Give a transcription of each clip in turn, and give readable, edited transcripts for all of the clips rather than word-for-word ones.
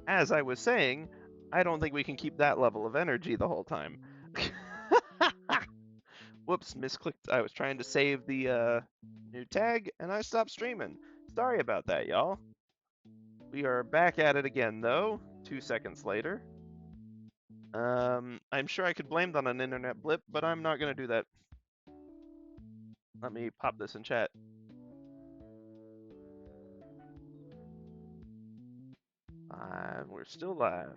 As I was saying, I don't think we can keep that level of energy the whole time. Whoops, misclicked. I was trying to save the new tag, and I stopped streaming. Sorry about that, y'all. We are back at it again, though, 2 seconds later. I'm sure I could blame that on an internet blip, but I'm not going to do that. Let me pop this in chat. We're still live.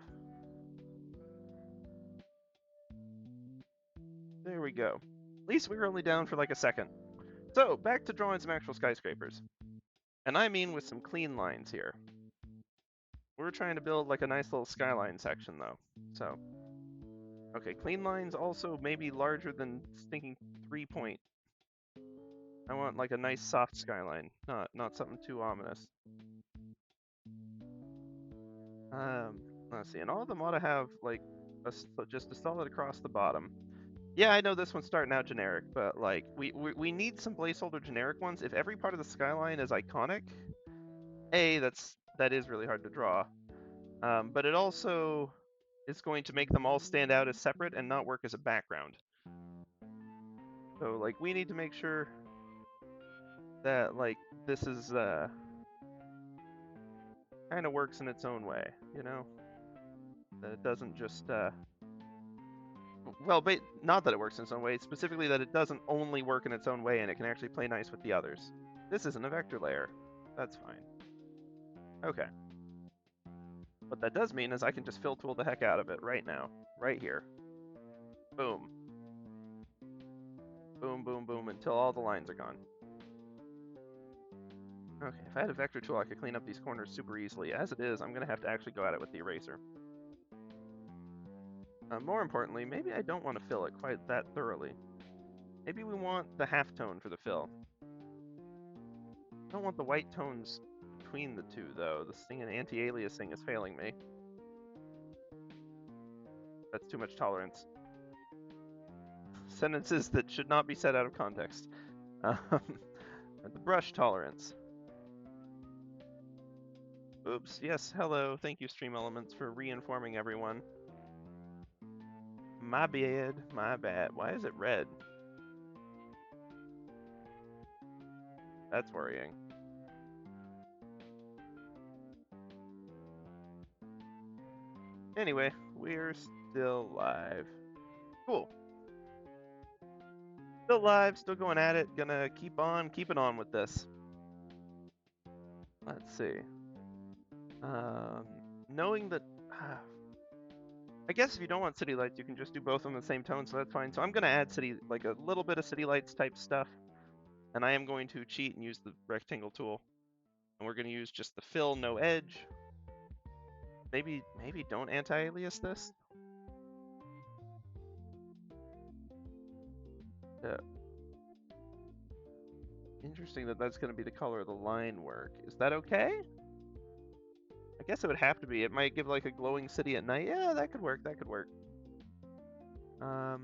There we go. At least we were only down for like a second. So, back to drawing some actual skyscrapers. And I mean with some clean lines here. We're trying to build like a nice little skyline section though. So, okay, clean lines also maybe larger than stinking 3-point. I want like a nice soft skyline, not something too ominous. Let's see, and all of them ought to have like just a solid across the bottom. Yeah, I know this one's starting out generic, but like we need some placeholder generic ones. If every part of the skyline is iconic, that is really hard to draw. But it also is going to make them all stand out as separate and not work as a background. So like we need to make sure that like this is kind of works in its own way, you know? That it doesn't just well, but not that it works in its own way, specifically that it doesn't only work in its own way and it can actually play nice with the others. This isn't a vector layer. That's fine. Okay. What that does mean is I can just fill tool the heck out of it right now, right here. Boom. Boom, boom, boom, until all the lines are gone. Okay, if I had a vector tool, I could clean up these corners super easily. As it is, I'm going to have to actually go at it with the eraser. More importantly, maybe I don't want to fill it quite that thoroughly. Maybe we want the halftone for the fill. I don't want the white tones between the two, though. This thing in anti-aliasing is failing me. That's too much tolerance. Sentences that should not be said out of context. The brush tolerance. Oops, yes, hello. Thank you, Stream Elements, for re-informing everyone. My bad, my bad. Why is it red? That's worrying. Anyway, we're still live. Cool. Still live, still going at it. Gonna keep on keeping on with this. Let's see. Knowing that... I guess if you don't want city lights, you can just do both on the same tone, so that's fine. So I'm gonna add like a little bit of city lights type stuff. And I am going to cheat and use the rectangle tool. And we're gonna use just the fill, no edge. Maybe don't anti-alias this. Yeah. Interesting that that's going to be the color of the line work. Is that okay? I guess it would have to be. It might give like a glowing city at night. Yeah, that could work. That could work. A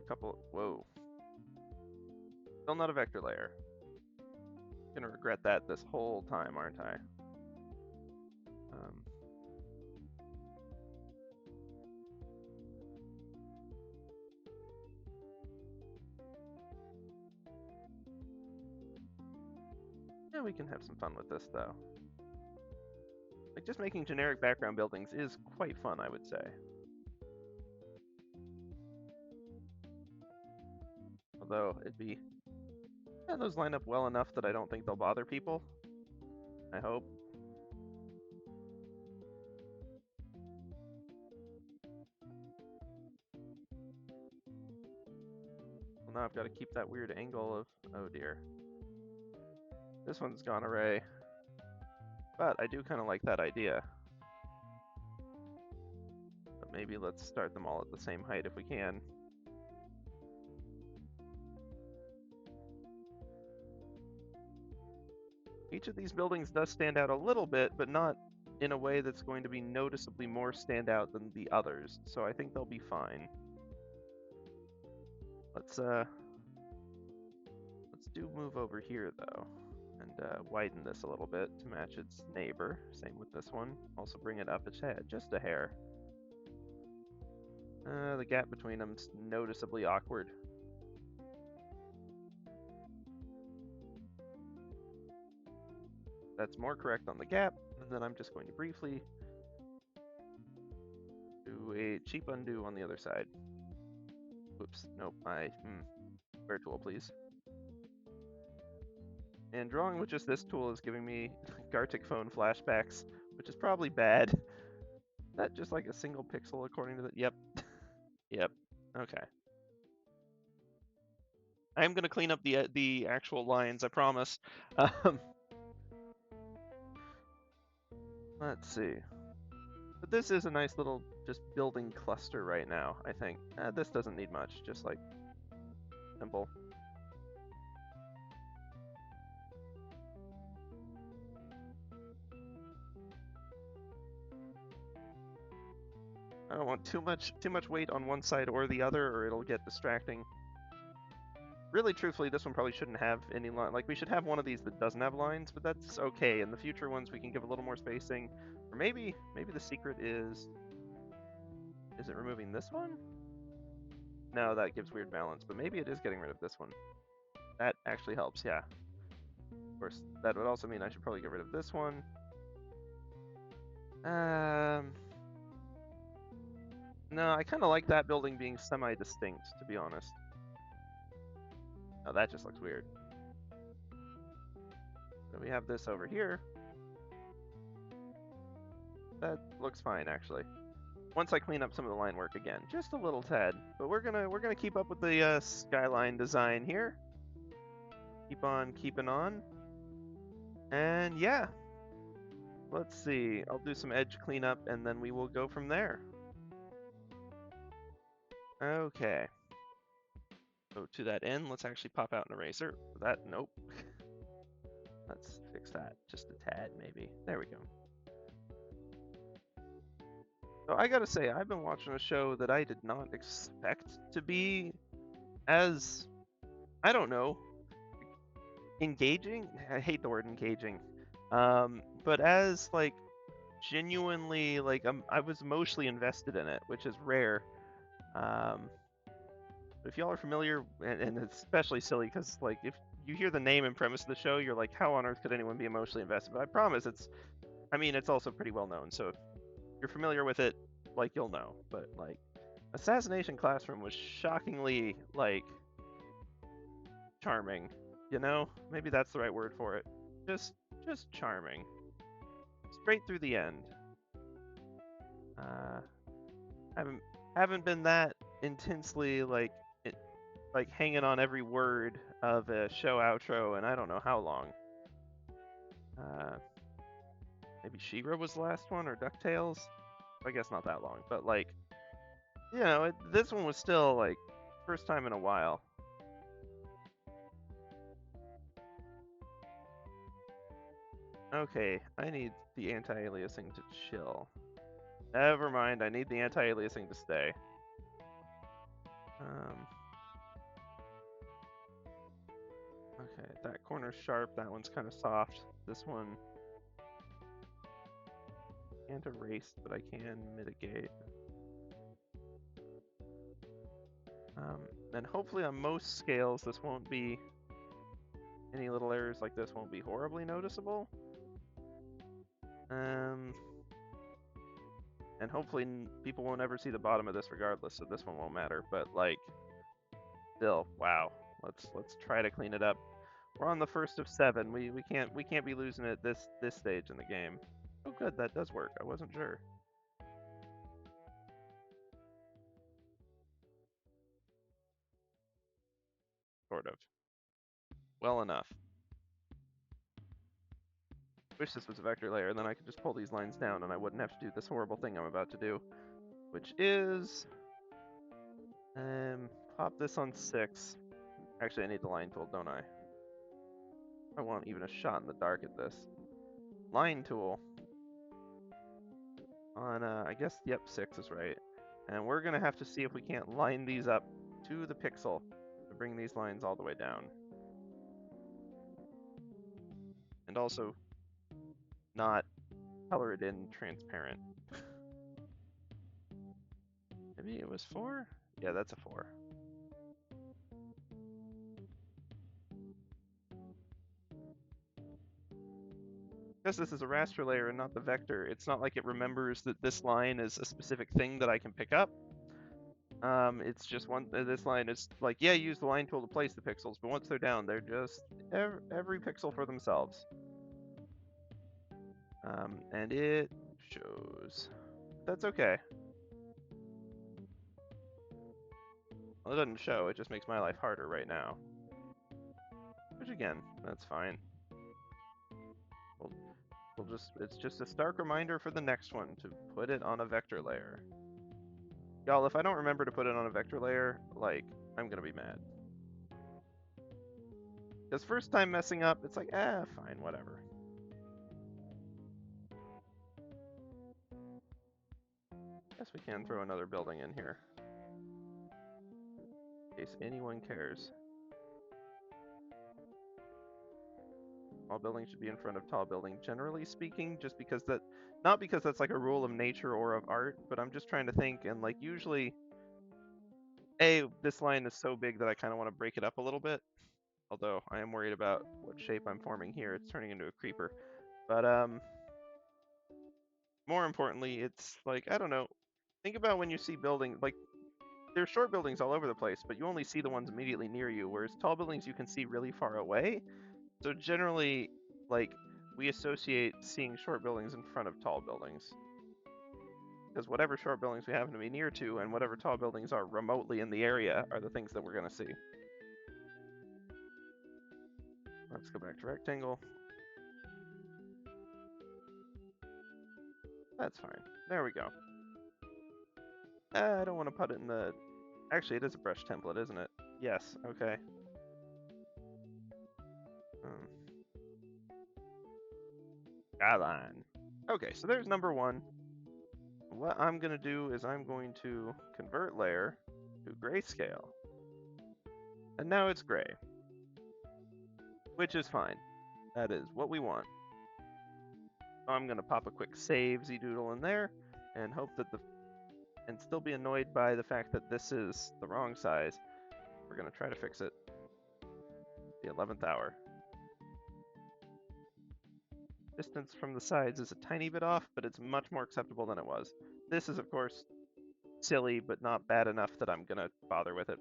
couple. Whoa. Still not a vector layer. Gonna regret that this whole time, aren't I? Yeah, we can have some fun with this though. Like just making generic background buildings is quite fun, I would say. Although it'd be, yeah, those line up well enough that I don't think they'll bother people. I hope. Well, now I've got to keep that weird angle of, oh dear. This one's gone array. But I do kind of like that idea. But maybe let's start them all at the same height if we can. Each of these buildings does stand out a little bit, but not in a way that's going to be noticeably more standout than the others. So I think they'll be fine. Let's do move over here though, and widen this a little bit to match its neighbor. Same with this one. Also bring it up its head, just a hair. The gap between them's noticeably awkward. That's more correct on the gap, and then I'm just going to briefly do a cheap undo on the other side. Whoops, nope, square tool, please. And drawing with just this tool is giving me Gartic phone flashbacks, which is probably bad. Is that just like a single pixel according to the... Yep. Yep. Okay. I'm gonna clean up the actual lines, I promise. Let's see. But this is a nice little just building cluster right now, I think. This doesn't need much, just like simple. I don't want too much weight on one side or the other, or it'll get distracting. Really, truthfully, this one probably shouldn't have any line. Like, we should have one of these that doesn't have lines, but that's okay. In the future ones, we can give a little more spacing. Or maybe the secret is it removing this one? No, that gives weird balance, but maybe it is getting rid of this one. That actually helps, yeah. Of course, that would also mean I should probably get rid of this one. No, I kind of like that building being semi-distinct, to be honest. Oh, that just looks weird. So we have this over here. That looks fine, actually. Once I clean up some of the line work again, just a little tad. But we're gonna keep up with the skyline design here. Keep on keeping on. And yeah, let's see. I'll do some edge cleanup, and then we will go from there. Okay. So to that end, let's actually pop out an eraser. That, nope. Let's fix that just a tad, maybe. There we go. So I gotta say, I've been watching a show that I did not expect to be as, I don't know, engaging. I hate the word engaging. But as like genuinely like I was emotionally invested in it, which is rare. If y'all are familiar, and it's especially silly because like if you hear the name and premise of the show, you're like, how on earth could anyone be emotionally invested? But I promise it's also pretty well known. So if you're familiar with it, like you'll know. But like Assassination Classroom was shockingly like charming, you know? Maybe that's the right word for it. Just charming. Straight through the end. Haven't been that intensely like hanging on every word of a show outro, and I don't know how long. Maybe She-Ra was the last one, or DuckTales. I guess not that long, but like, you know, this one was still like first time in a while. Okay, I need the anti-aliasing to chill. Never mind, I need the anti-aliasing to stay. Okay, that corner's sharp, that one's kind of soft. This one can't erase, but I can mitigate. And hopefully on most scales, this won't be, any little errors like this won't be horribly noticeable. And hopefully people won't ever see the bottom of this regardless, so this one won't matter. But like, still, wow. Let's try to clean it up. We're on the first of 7. We can't be losing it this stage in the game. Oh, good, that does work. I wasn't sure. Sort of. Well enough. Wish this was a vector layer, then I could just pull these lines down and I wouldn't have to do this horrible thing I'm about to do, which is pop this on 6. Actually, I need the line tool, don't I? I want even a shot in the dark at this. Line tool on I guess, yep, 6 is right. And we're gonna have to see if we can't line these up to the pixel to bring these lines all the way down. And also not color it in transparent. Maybe it was 4? Yeah, that's a 4. Because this is a raster layer and not the vector, it's not like it remembers that this line is a specific thing that I can pick up. It's just this line is like, yeah, use the line tool to place the pixels, but once they're down, they're just every pixel for themselves. And it shows. That's okay. Well, it doesn't show, it just makes my life harder right now. Which again, that's fine. It's just a stark reminder for the next one to put it on a vector layer. Y'all, if I don't remember to put it on a vector layer, like, I'm gonna be mad. Because first time messing up, it's like, fine, whatever. Guess we can throw another building in here. In case anyone cares. Small building should be in front of tall building, generally speaking, just because that, not because that's like a rule of nature or of art, but I'm just trying to think, and like usually, this line is so big that I kind of want to break it up a little bit. Although I am worried about what shape I'm forming here. It's turning into a creeper. But more importantly, it's like, I don't know. Think about when you see buildings, like there's short buildings all over the place, but you only see the ones immediately near you, whereas tall buildings you can see really far away. So generally, like, we associate seeing short buildings in front of tall buildings. Because whatever short buildings we happen to be near to and whatever tall buildings are remotely in the area are the things that we're going to see. Let's go back to rectangle. That's fine. There we go. I don't want to put it in the... Actually, it is a brush template, isn't it? Yes, okay. Skyline. Okay, so there's number 1. What I'm going to do is I'm going to convert layer to grayscale. And now it's gray. Which is fine. That is what we want. So I'm going to pop a quick save Z-doodle in there and hope that and still be annoyed by the fact that this is the wrong size. We're going to try to fix it. The 11th hour. Distance from the sides is a tiny bit off, but it's much more acceptable than it was. This is, of course, silly, but not bad enough that I'm going to bother with it.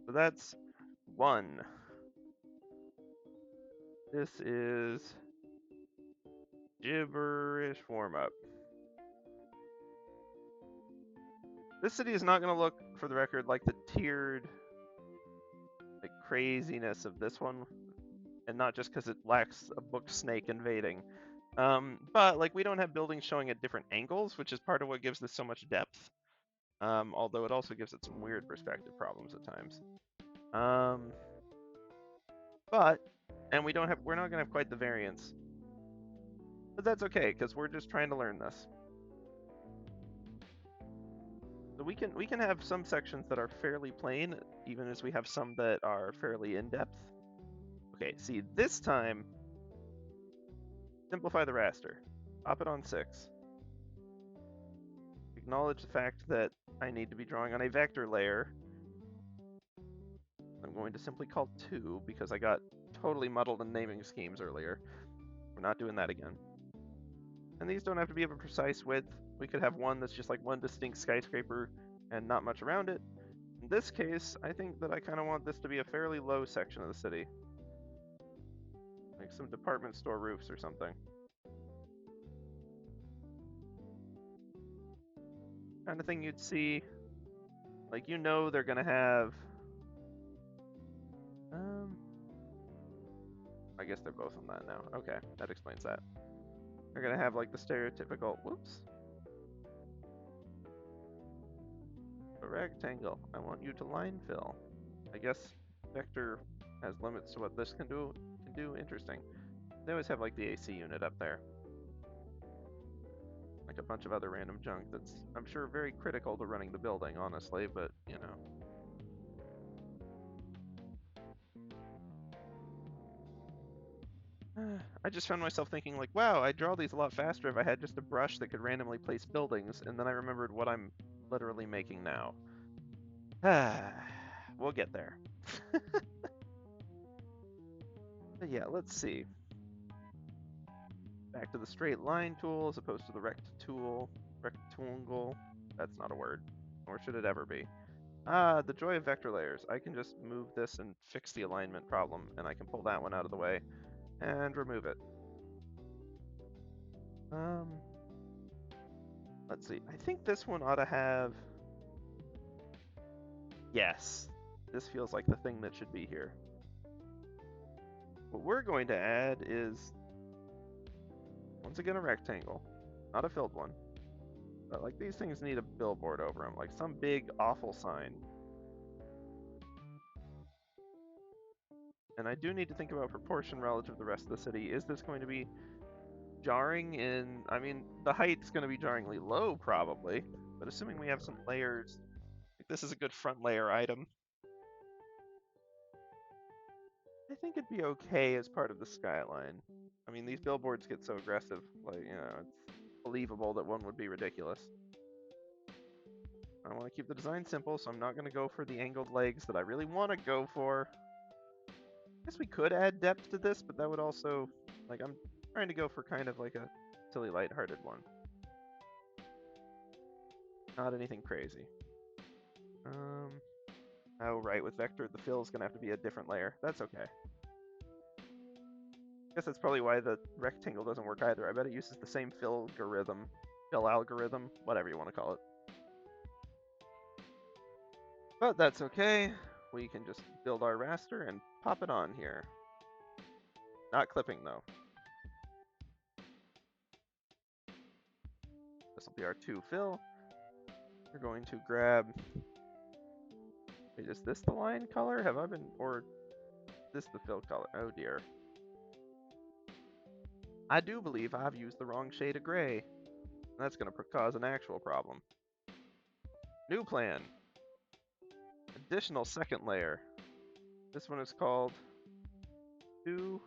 So that's 1. This is gibberish warm-up. This city is not going to look, for the record, like the tiered like craziness of this one, and not just because it lacks a book snake invading. But like we don't have buildings showing at different angles, which is part of what gives this so much depth. Although it also gives it some weird perspective problems at times. And we're not gonna have quite the variance. But that's okay, because we're just trying to learn this. So we can have some sections that are fairly plain, even as we have some that are fairly in-depth. Okay, see, this time, simplify the raster. Pop it on 6. Acknowledge the fact that I need to be drawing on a vector layer. I'm going to simply call 2 because I got totally muddled in naming schemes earlier. We're not doing that again. And these don't have to be of a precise width. We could have one that's just like one distinct skyscraper and not much around it. In this case, I think that I kind of want this to be a fairly low section of the city. Like some department store roofs or something. Kind of thing you'd see. Like, you know they're gonna have... I guess they're both on that now. Okay, that explains that. They're gonna have like the stereotypical, whoops. A rectangle. I want you to line fill. I guess vector has limits to what this can do. Interesting. They always have like the AC unit up there. Like a bunch of other random junk that's, I'm sure, very critical to running the building, honestly, but, you know. I just found myself thinking like, wow, I'd draw these a lot faster if I had just a brush that could randomly place buildings, and then I remembered what I'm literally making now. We'll get there. But yeah, let's see. Back to the straight line tool as opposed to the rect tool. Rectangle. That's not a word. Nor should it ever be. Ah, the joy of vector layers. I can just move this and fix the alignment problem, and I can pull that one out of the way and remove it. Let's see. I think this one ought to have... Yes. This feels like the thing that should be here. What we're going to add is, once again, a rectangle. Not a filled one. But like these things need a billboard over them, like some big awful sign. And I do need to think about proportion relative to the rest of the city. Is this going to be jarring in... I mean, the height's going to be jarringly low, probably. But assuming we have some layers, like this is a good front layer item. I think it'd be okay as part of the skyline. I mean, these billboards get so aggressive, like, you know, it's believable that one would be ridiculous. I want to keep the design simple, so I'm not going to go for the angled legs that I really want to go for. I guess we could add depth to this, but that would also, like, I'm trying to go for kind of like a silly, lighthearted one. Not anything crazy. Oh, right, with vector, the fill is going to have to be a different layer. That's okay. I guess that's probably why the rectangle doesn't work either. I bet it uses the same fill algorithm, whatever you want to call it. But that's okay. We can just build our raster and pop it on here. Not clipping, though. This will be our 2 fill. We're going to grab... Wait, is this the line color? Have I been... Or is this the fill color? Oh, dear. I do believe I've used the wrong shade of gray. That's going to cause an actual problem. New plan. Additional second layer. This one is called 2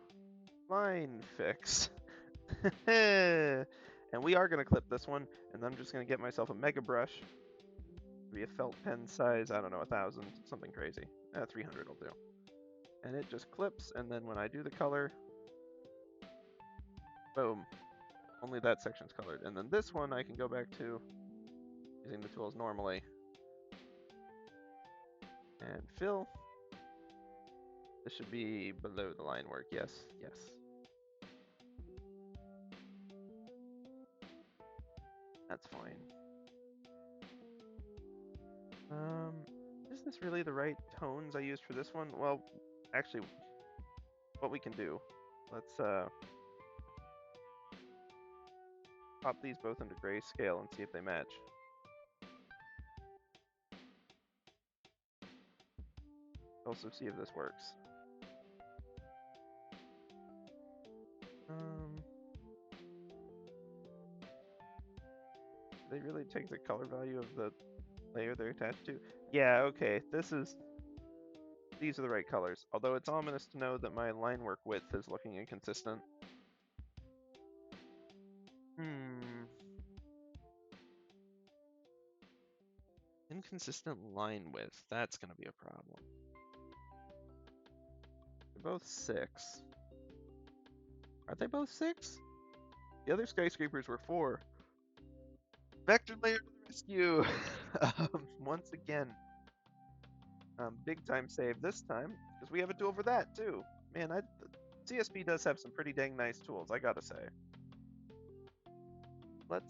Line Fix. And we are going to clip this one, and I'm just going to get myself a mega brush. Be a felt pen size, I don't know, 1,000, something crazy. 300 will do. And it just clips, and then when I do the color, boom, only that section's colored. And then this one I can go back to using the tools normally. And fill. This should be below the line work, yes, yes. That's fine. Is this really the right tones I used for this one? Well, actually, what we can do, let's pop these both into Grayscale and see if they match. Also see if this works. They really take the color value of the layer they're attached to? Yeah, okay, these are the right colors. Although it's ominous to know that my line work width is looking inconsistent. Inconsistent line width, that's gonna be a problem. They're both 6. Are they both 6? The other skyscrapers were 4. Vector layer to the rescue! Once again. Big time save this time, because we have a tool for that too. Man, CSP does have some pretty dang nice tools, I gotta say. Let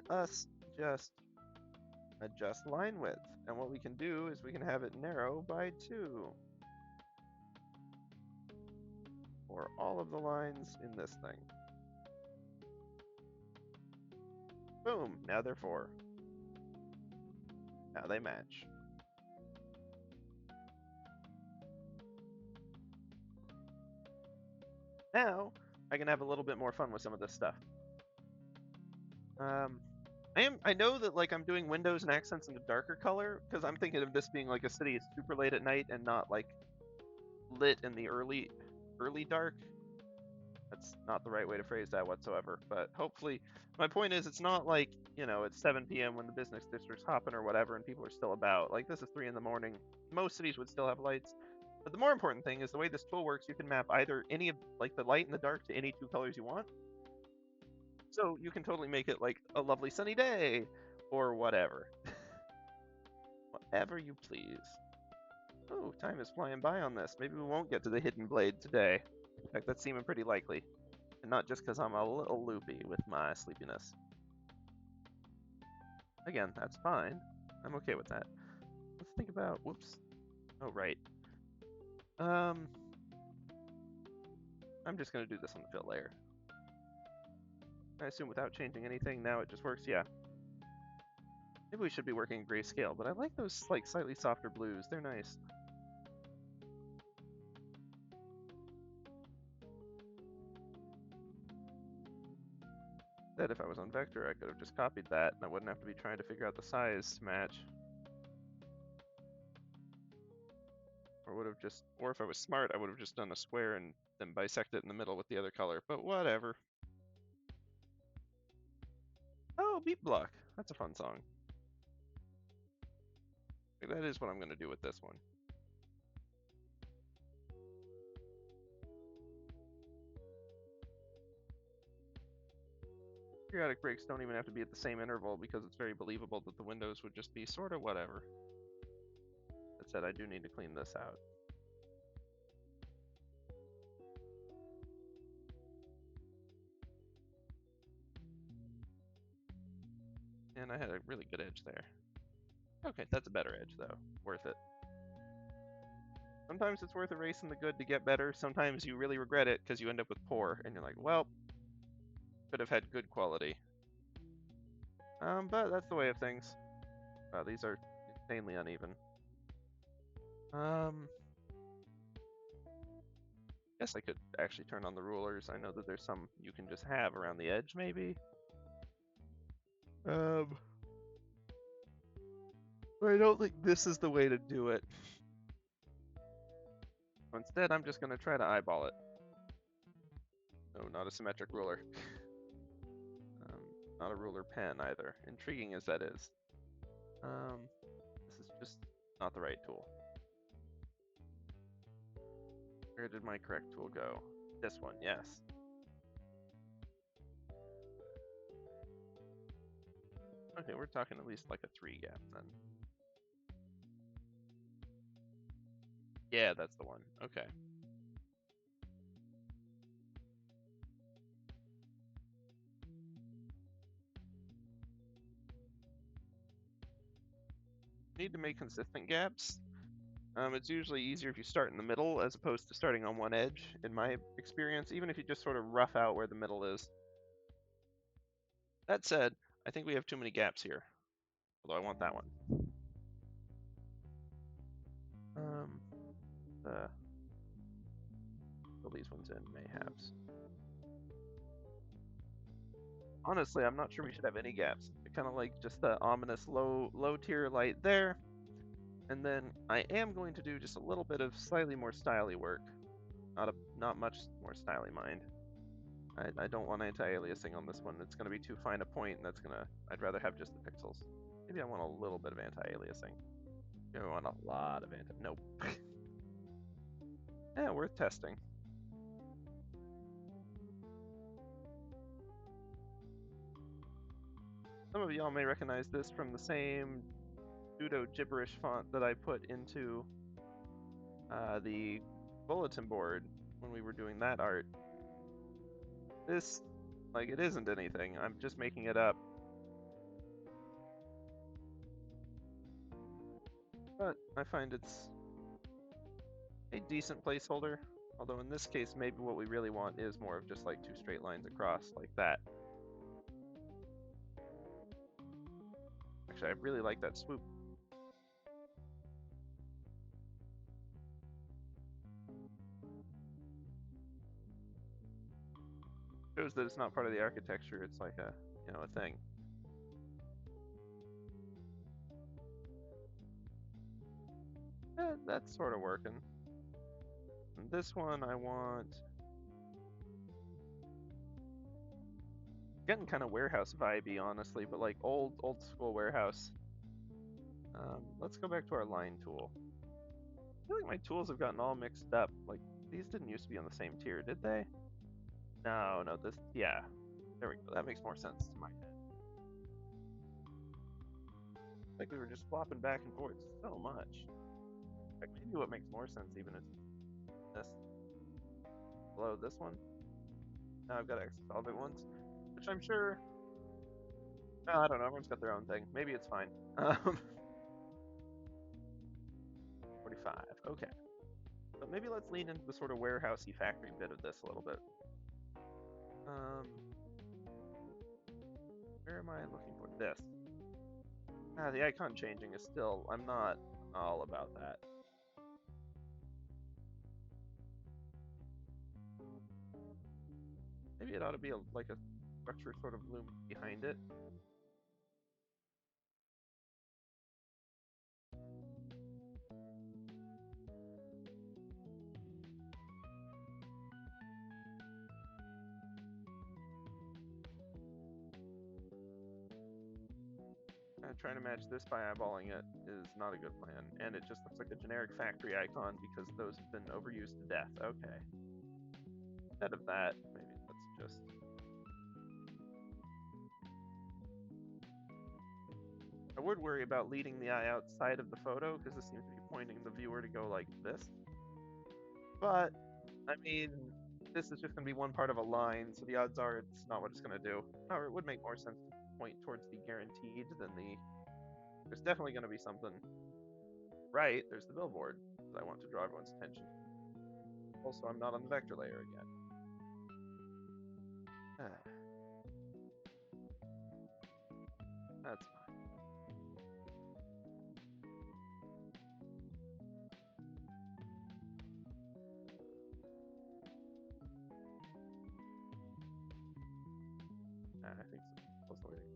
us just adjust line width. And what we can do is we can have it narrow by 2. For all of the lines in this thing. Boom, now they're 4. Now they match. Now, I can have a little bit more fun with some of this stuff. I know that like I'm doing windows and accents in a darker color, because I'm thinking of this being like a city super late at night and not like lit in the early dark. That's not the right way to phrase that whatsoever, but hopefully, my point is it's not like, you know, it's 7 p.m. when the business district's hopping or whatever and people are still about. Like, this is 3 in the morning. Most cities would still have lights. But the more important thing is the way this tool works, you can map either any of, like, the light and the dark to any two colors you want. So you can totally make it like a lovely sunny day or whatever. Whatever you please. Oh, time is flying by on this. Maybe we won't get to the hidden blade today. In fact, that's seeming pretty likely. And not just because I'm a little loopy with my sleepiness. Again, that's fine. I'm okay with that. Let's think about, whoops. Oh, right. I'm just going to do this on the fill layer. I assume without changing anything, now it just works, yeah. Maybe we should be working in grayscale, but I like those like slightly softer blues. They're nice. That if I was on vector, I could have just copied that, and I wouldn't have to be trying to figure out the size to match. Or would have just, or if I was smart, I would have just done a square and then bisect it in the middle with the other color. But whatever. Oh, Beat Block. That's a fun song. That is what I'm going to do with this one. Periodic breaks don't even have to be at the same interval because it's very believable that the windows would just be sort of whatever. That said, I do need to clean this out. And I had a really good edge there. Okay, that's a better edge though. Worth it. Sometimes it's worth erasing the good to get better. Sometimes you really regret it because you end up with poor, and you're like, well, could have had good quality. But that's the way of things. These are insanely uneven. Guess I could actually turn on the rulers. I know that there's some you can just have around the edge, maybe. But I don't think this is the way to do it. Instead, I'm just gonna try to eyeball it. No, not a symmetric ruler. Not a ruler pen either. Intriguing as that is. This is just not the right tool. Where did my correct tool go? This one, yes. Okay, we're talking at least like a 3 gap then. Yeah, that's the one. Okay. Need to make consistent gaps. It's usually easier if you start in the middle as opposed to starting on one edge, in my experience, even if you just sort of rough out where the middle is. That said, I think we have too many gaps here, although I want that one. Fill these ones in, mayhaps. Honestly, I'm not sure we should have any gaps. Kind of like just the ominous low tier light there. And then I am going to do just a little bit of slightly more styly work. Not much more styly, mind. I don't want anti-aliasing on this one. It's going to be too fine a point, and I'd rather have just the pixels. Maybe I want a little bit of anti-aliasing. Maybe I want a lot of nope. Yeah, worth testing. Some of y'all may recognize this from the same pseudo gibberish font that I put into the bulletin board when we were doing that art. This, like, it isn't anything. I'm just making it up. But I find it's a decent placeholder. Although in this case, maybe what we really want is more of just like 2 straight lines across, like that. Actually, I really like that swoop. Shows that it's not part of the architecture, it's like a, you know, a thing. That's sort of working. And this one I want Getting kind of warehouse vibey, honestly, but like old school warehouse. Let's go back to our line tool. I feel like my tools have gotten all mixed up. Like, these didn't used to be on the same tier, did they? No, this, yeah. There we go. That makes more sense to my head. Like we were just flopping back and forth so much. Like maybe what makes more sense even is this. Below this one. Now I've got extra solvent ones, which I'm sure. Oh, I don't know. Everyone's got their own thing. Maybe it's fine. 45. Okay. But maybe let's lean into the sort of warehousey factory bit of this a little bit. Where am I looking for? This. The icon changing is still. I'm not all about that. Maybe it ought to be like a structure sort of loom behind it. Trying to match this by eyeballing it is not a good plan, and it just looks like a generic factory icon because those have been overused to death. Okay. Instead of that, maybe let's just... I would worry about leading the eye outside of the photo because this seems to be pointing the viewer to go like this. But, I mean, this is just going to be one part of a line, so the odds are it's not what it's going to do. However, it would make more sense to point towards the guaranteed than the... There's definitely going to be something right. There's the billboard, because I want to draw everyone's attention. Also, I'm not on the vector layer again. That's fine. I think so. Close the waiting.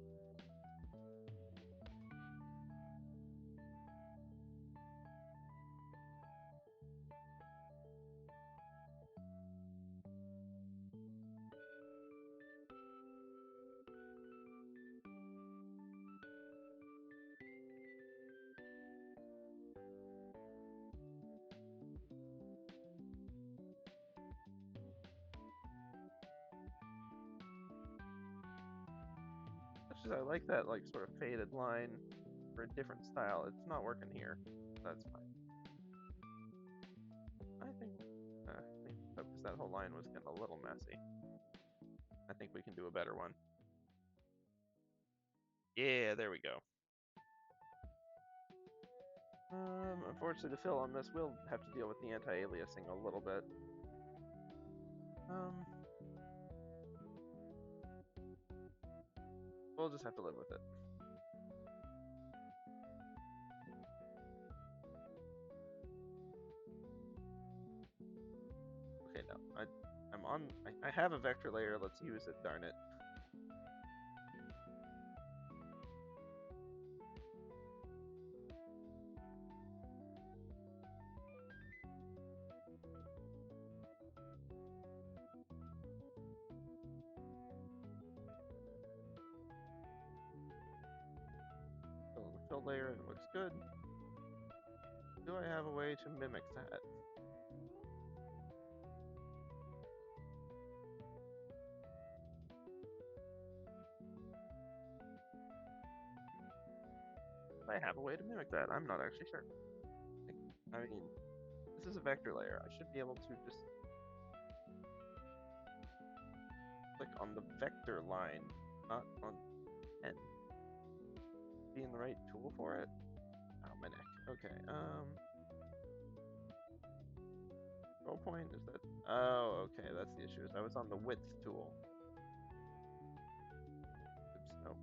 I like that like sort of faded line for a different style. It's not working here. That's fine. I think because that whole line was getting a little messy. I think we can do a better one. Yeah, there we go. Unfortunately, to fill on this, we'll have to deal with the anti-aliasing a little bit. We'll just have to live with it. Okay, no, I'm on. I have a vector layer. Let's use it. Darn it. Fill layer, it looks good. Do I have a way to mimic that? I have a way to mimic that. I'm not actually sure. I mean, this is a vector layer. I should be able to just click on the vector line, not on N. Being the right tool for it? Oh, my neck. Okay, Control point, is that... Oh, okay, that's the issue. I was on the width tool. Oops, nope.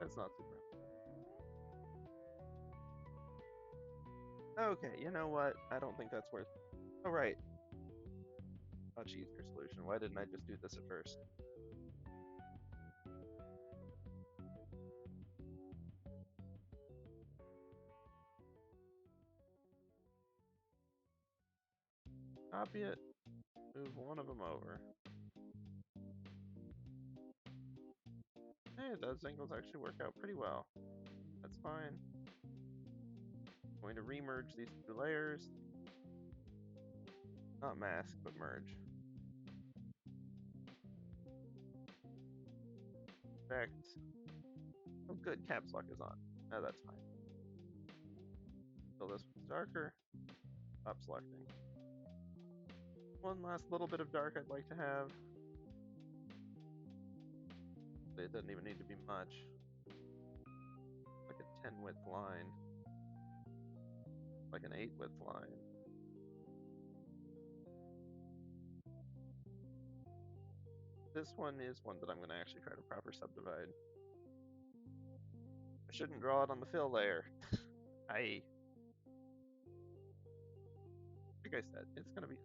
That's not super. Okay, you know what? I don't think that's worth... Oh, right. Much easier solution. Why didn't I just do this at first? Copy it, move one of them over. Hey, those angles actually work out pretty well. That's fine. I'm going to remerge these two layers. Not mask, but merge. Effect. Oh, good, caps lock is on. Oh, that's fine. Fill this one's darker. Stop selecting. One last little bit of dark I'd like to have. It doesn't even need to be much. Like a 10 width line. Like an 8 width line. This one is one that I'm going to actually try to proper subdivide. I shouldn't draw it on the fill layer. Like I said, it's going to be,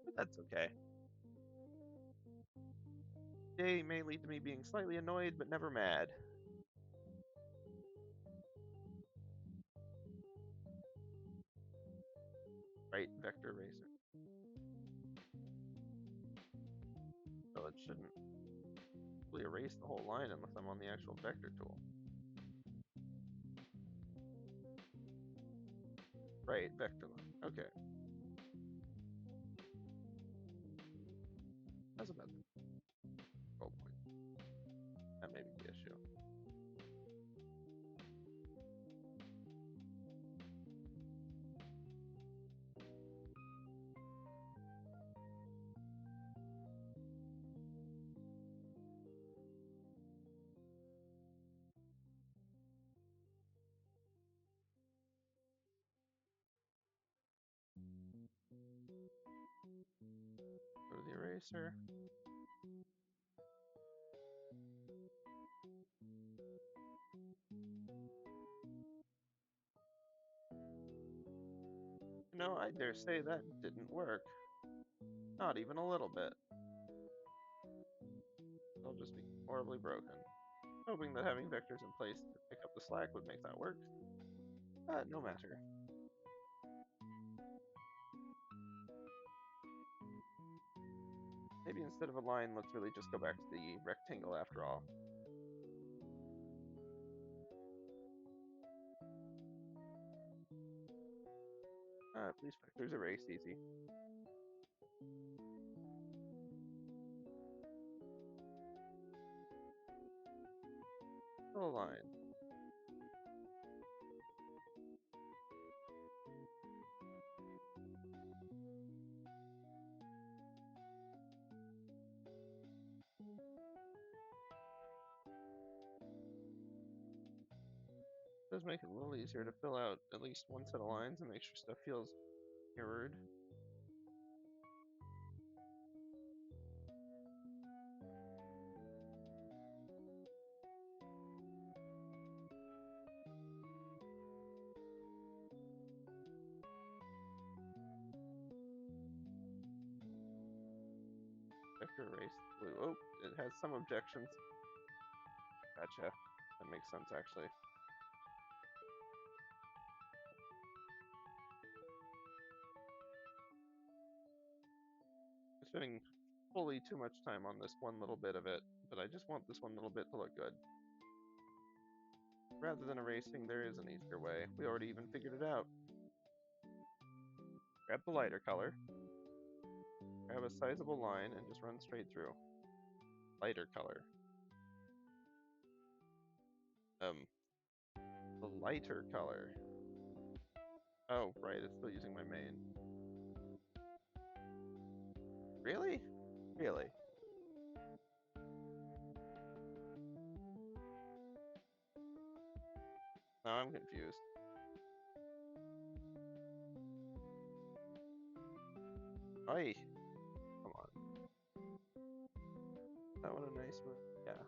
but that's okay. Day may lead to me being slightly annoyed, but never mad. Right, vector eraser. So it shouldn't really erase the whole line unless I'm on the actual vector tool. Right, vector line. Okay. That's about the goal point. That may be the issue. Go to the eraser. You know, I dare say that didn't work. Not even a little bit. They'll just be horribly broken. Hoping that having vectors in place to pick up the slack would make that work. No matter. Maybe instead of a line, let's really just go back to the rectangle after all. Please vectors erase easy. Still a line. It does make it a little easier to fill out at least one set of lines and make sure stuff feels mirrored. Vector erase blue. Oh, it has some objections. Gotcha. That makes sense, actually. I'm spending fully too much time on this one little bit of it, but I just want this one little bit to look good. Rather than erasing, there is an easier way. We already even figured it out. Grab the lighter color, grab a sizable line, and just run straight through. Lighter color. The lighter color. Oh, right, it's still using my main. Really? Really? Now I'm confused. Aye. Come on. That one a nice one? Yeah.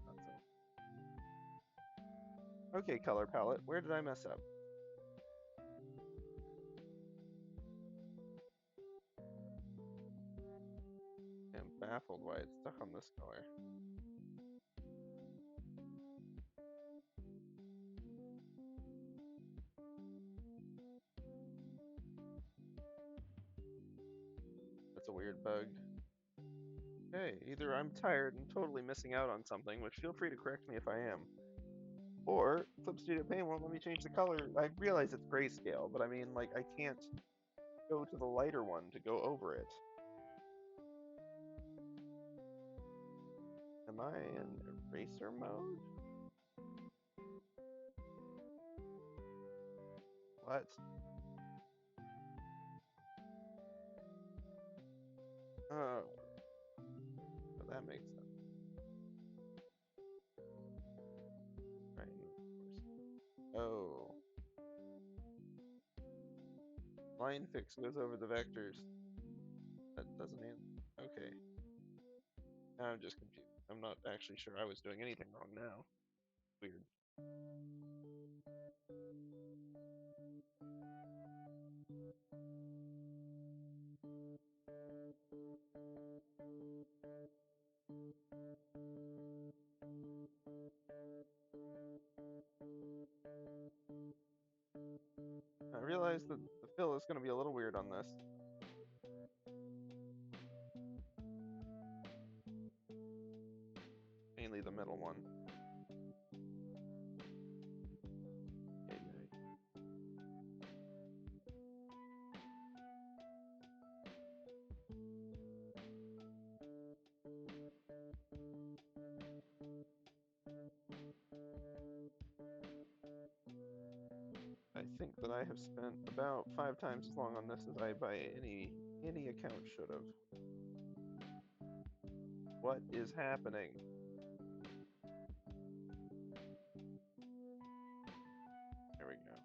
That's it. Okay, color palette. Where did I mess up? I'm baffled why it's stuck on this color. a weird bug. Okay, either I'm tired and totally missing out on something, which feel free to correct me if I am, or Clip Studio Paint won't let me change the color. I realize it's grayscale, but I mean, like, I can't go to the lighter one to go over it. Am I in eraser mode? What? Oh, well, that makes sense. Right. Oh. Line fix goes over the vectors. That doesn't answer. Okay. Now I'm just confused. I'm not actually sure I was doing anything wrong now. Weird. I realize that the fill is going to be a little weird on this. Mainly the middle one. I think that I have spent about 5 times as long on this as I by any account should have. What is happening? There we go.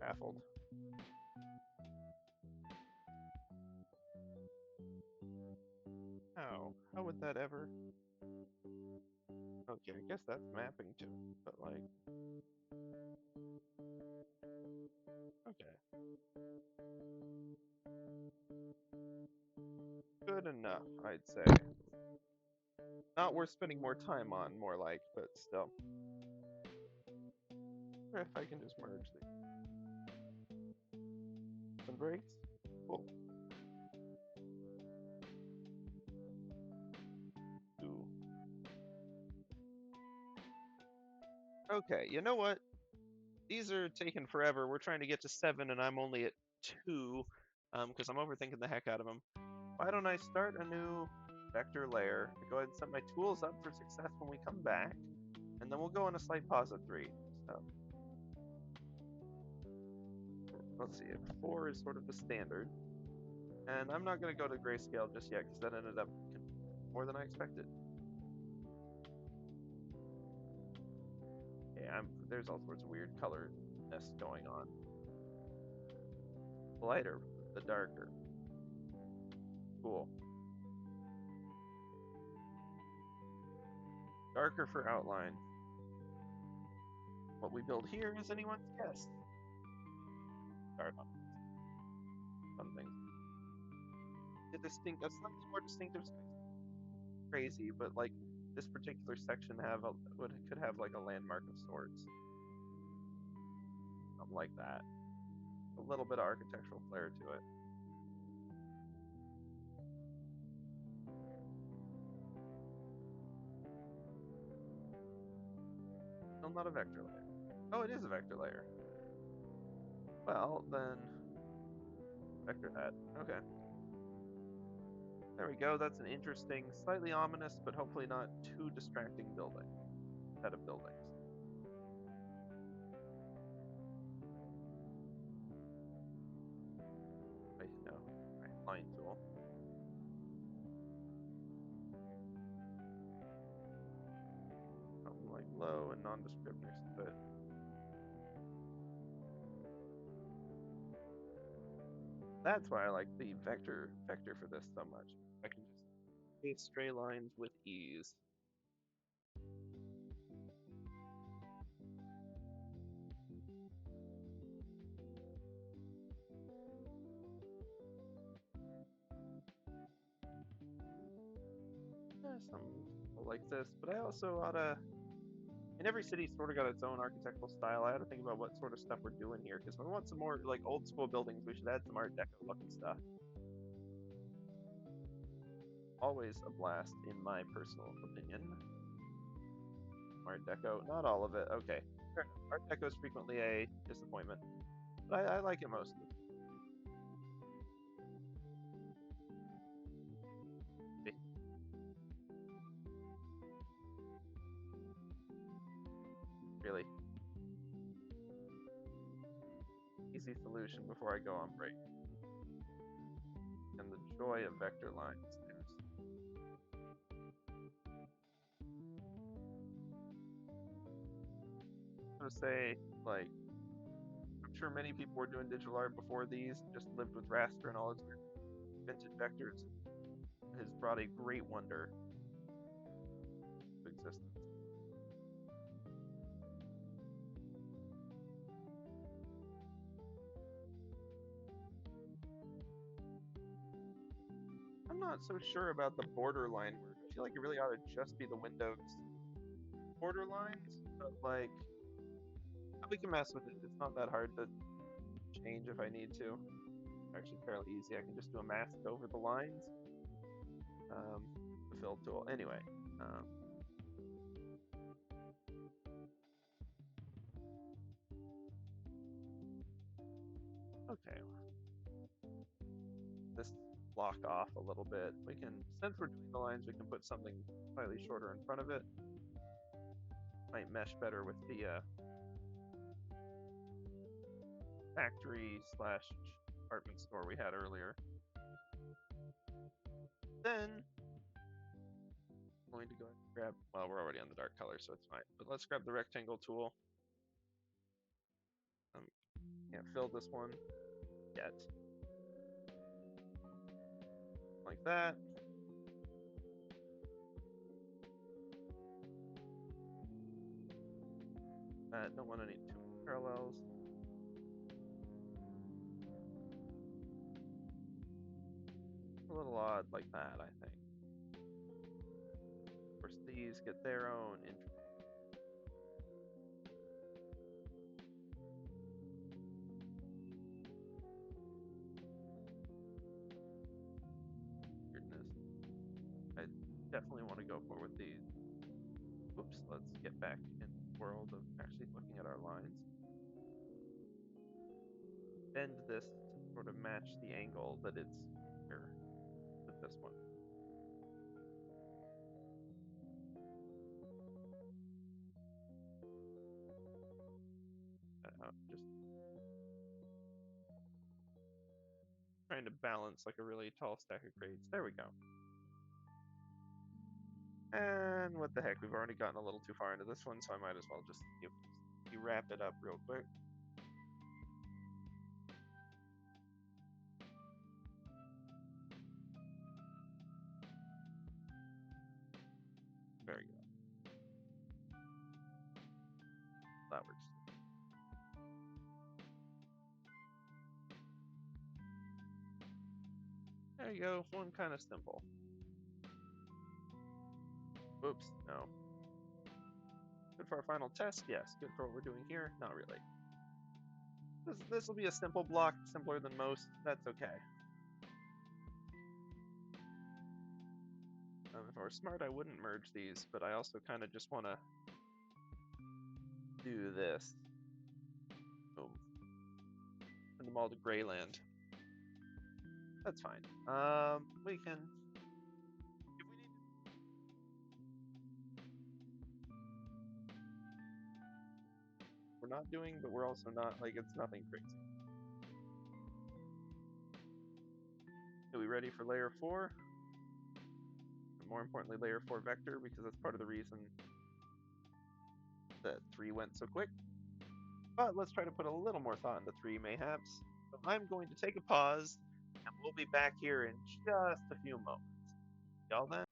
Baffled. How? How would that ever? Okay, I guess that's mapping to it, but like, okay. Good enough, I'd say. Not worth spending more time on, more like, but still. Or if I can just merge these. And breaks? Cool. Ooh. Okay, you know what? These are taking forever. We're trying to get to 7 and I'm only at 2 because I'm overthinking the heck out of them. Why don't I start a new vector layer? Go ahead and set my tools up for success when we come back, and then we'll go on a slight pause at 3. So, let's see, 4 is sort of the standard. And I'm not going to go to grayscale just yet because that ended up more than I expected. Yeah, there's all sorts of weird colorness going on. The lighter, the darker. Cool. Darker for outline. What we build here is anyone's guess. Sorry about some things. A slightly more distinctive space. Crazy, but like this particular section could have like a landmark of sorts. Something like that. A little bit of architectural flair to it. Still not a vector layer. Oh, it is a vector layer. Well, then vector that. Okay. There we go. That's an interesting, slightly ominous, but hopefully not too distracting set of buildings. Wait, no. Right, line tool. Something like low and nondescript next to it. That's why I like the vector for this so much. I can just create stray lines with ease. some like this, but I also ought to. And every city's sort of got its own architectural style. I ought to think about what sort of stuff we're doing here, because if we want some more like old school buildings, we should add some Art Deco looking stuff. Always a blast, in my personal opinion. Art Deco, not all of it. Okay, fair enough. Art Deco is frequently a disappointment, but I like it mostly. Really easy solution before I go on break. And the joy of vector lines. I'm gonna say, like, I'm sure many people were doing digital art before these, just lived with raster and all its vintage vectors. It has brought a great wonder to existence. I'm not so sure about the borderline work. I feel like it really ought to just be the Windows border lines, but like, we can mess with it. It's not that hard to change if I need to. Actually, fairly easy. I can just do a mask over the lines. The fill tool. Anyway. Okay. This block off a little bit. We can, since we're doing the lines, we can put something slightly shorter in front of it. Might mesh better with the factory slash department store we had earlier. Then I'm going to go and grab, well, we're already on the dark color, so it's fine. But let's grab the rectangle tool. Can't fill this one yet. Like that. Don't want any two parallels. A little odd like that, I think. Of course, these get their own weirdness. I definitely want to go forward with these. Oops, let's get back in the world of actually looking at our lines. Bend this to sort of match the angle that it's here with this one. Just trying to balance like a really tall stack of crates. There we go. And what the heck, we've already gotten a little too far into this one, so I might as well just wrap it up real quick. Very good. That works. There you go, one kind of simple. Oops, no. Good for our final test? Yes. Good for what we're doing here? Not really. This will be a simple block, simpler than most. That's okay. If I were smart, I wouldn't merge these, but I also kind of just want to do this. Boom. Send them all to Grayland. That's fine. We can. If we need to, we're not doing, but we're also not, like, it's nothing crazy. Are we ready for layer 4? And more importantly, layer 4 vector, because that's part of the reason that 3 went so quick. But let's try to put a little more thought into 3, mayhaps. So I'm going to take a pause, and we'll be back here in just a few moments. Y'all then?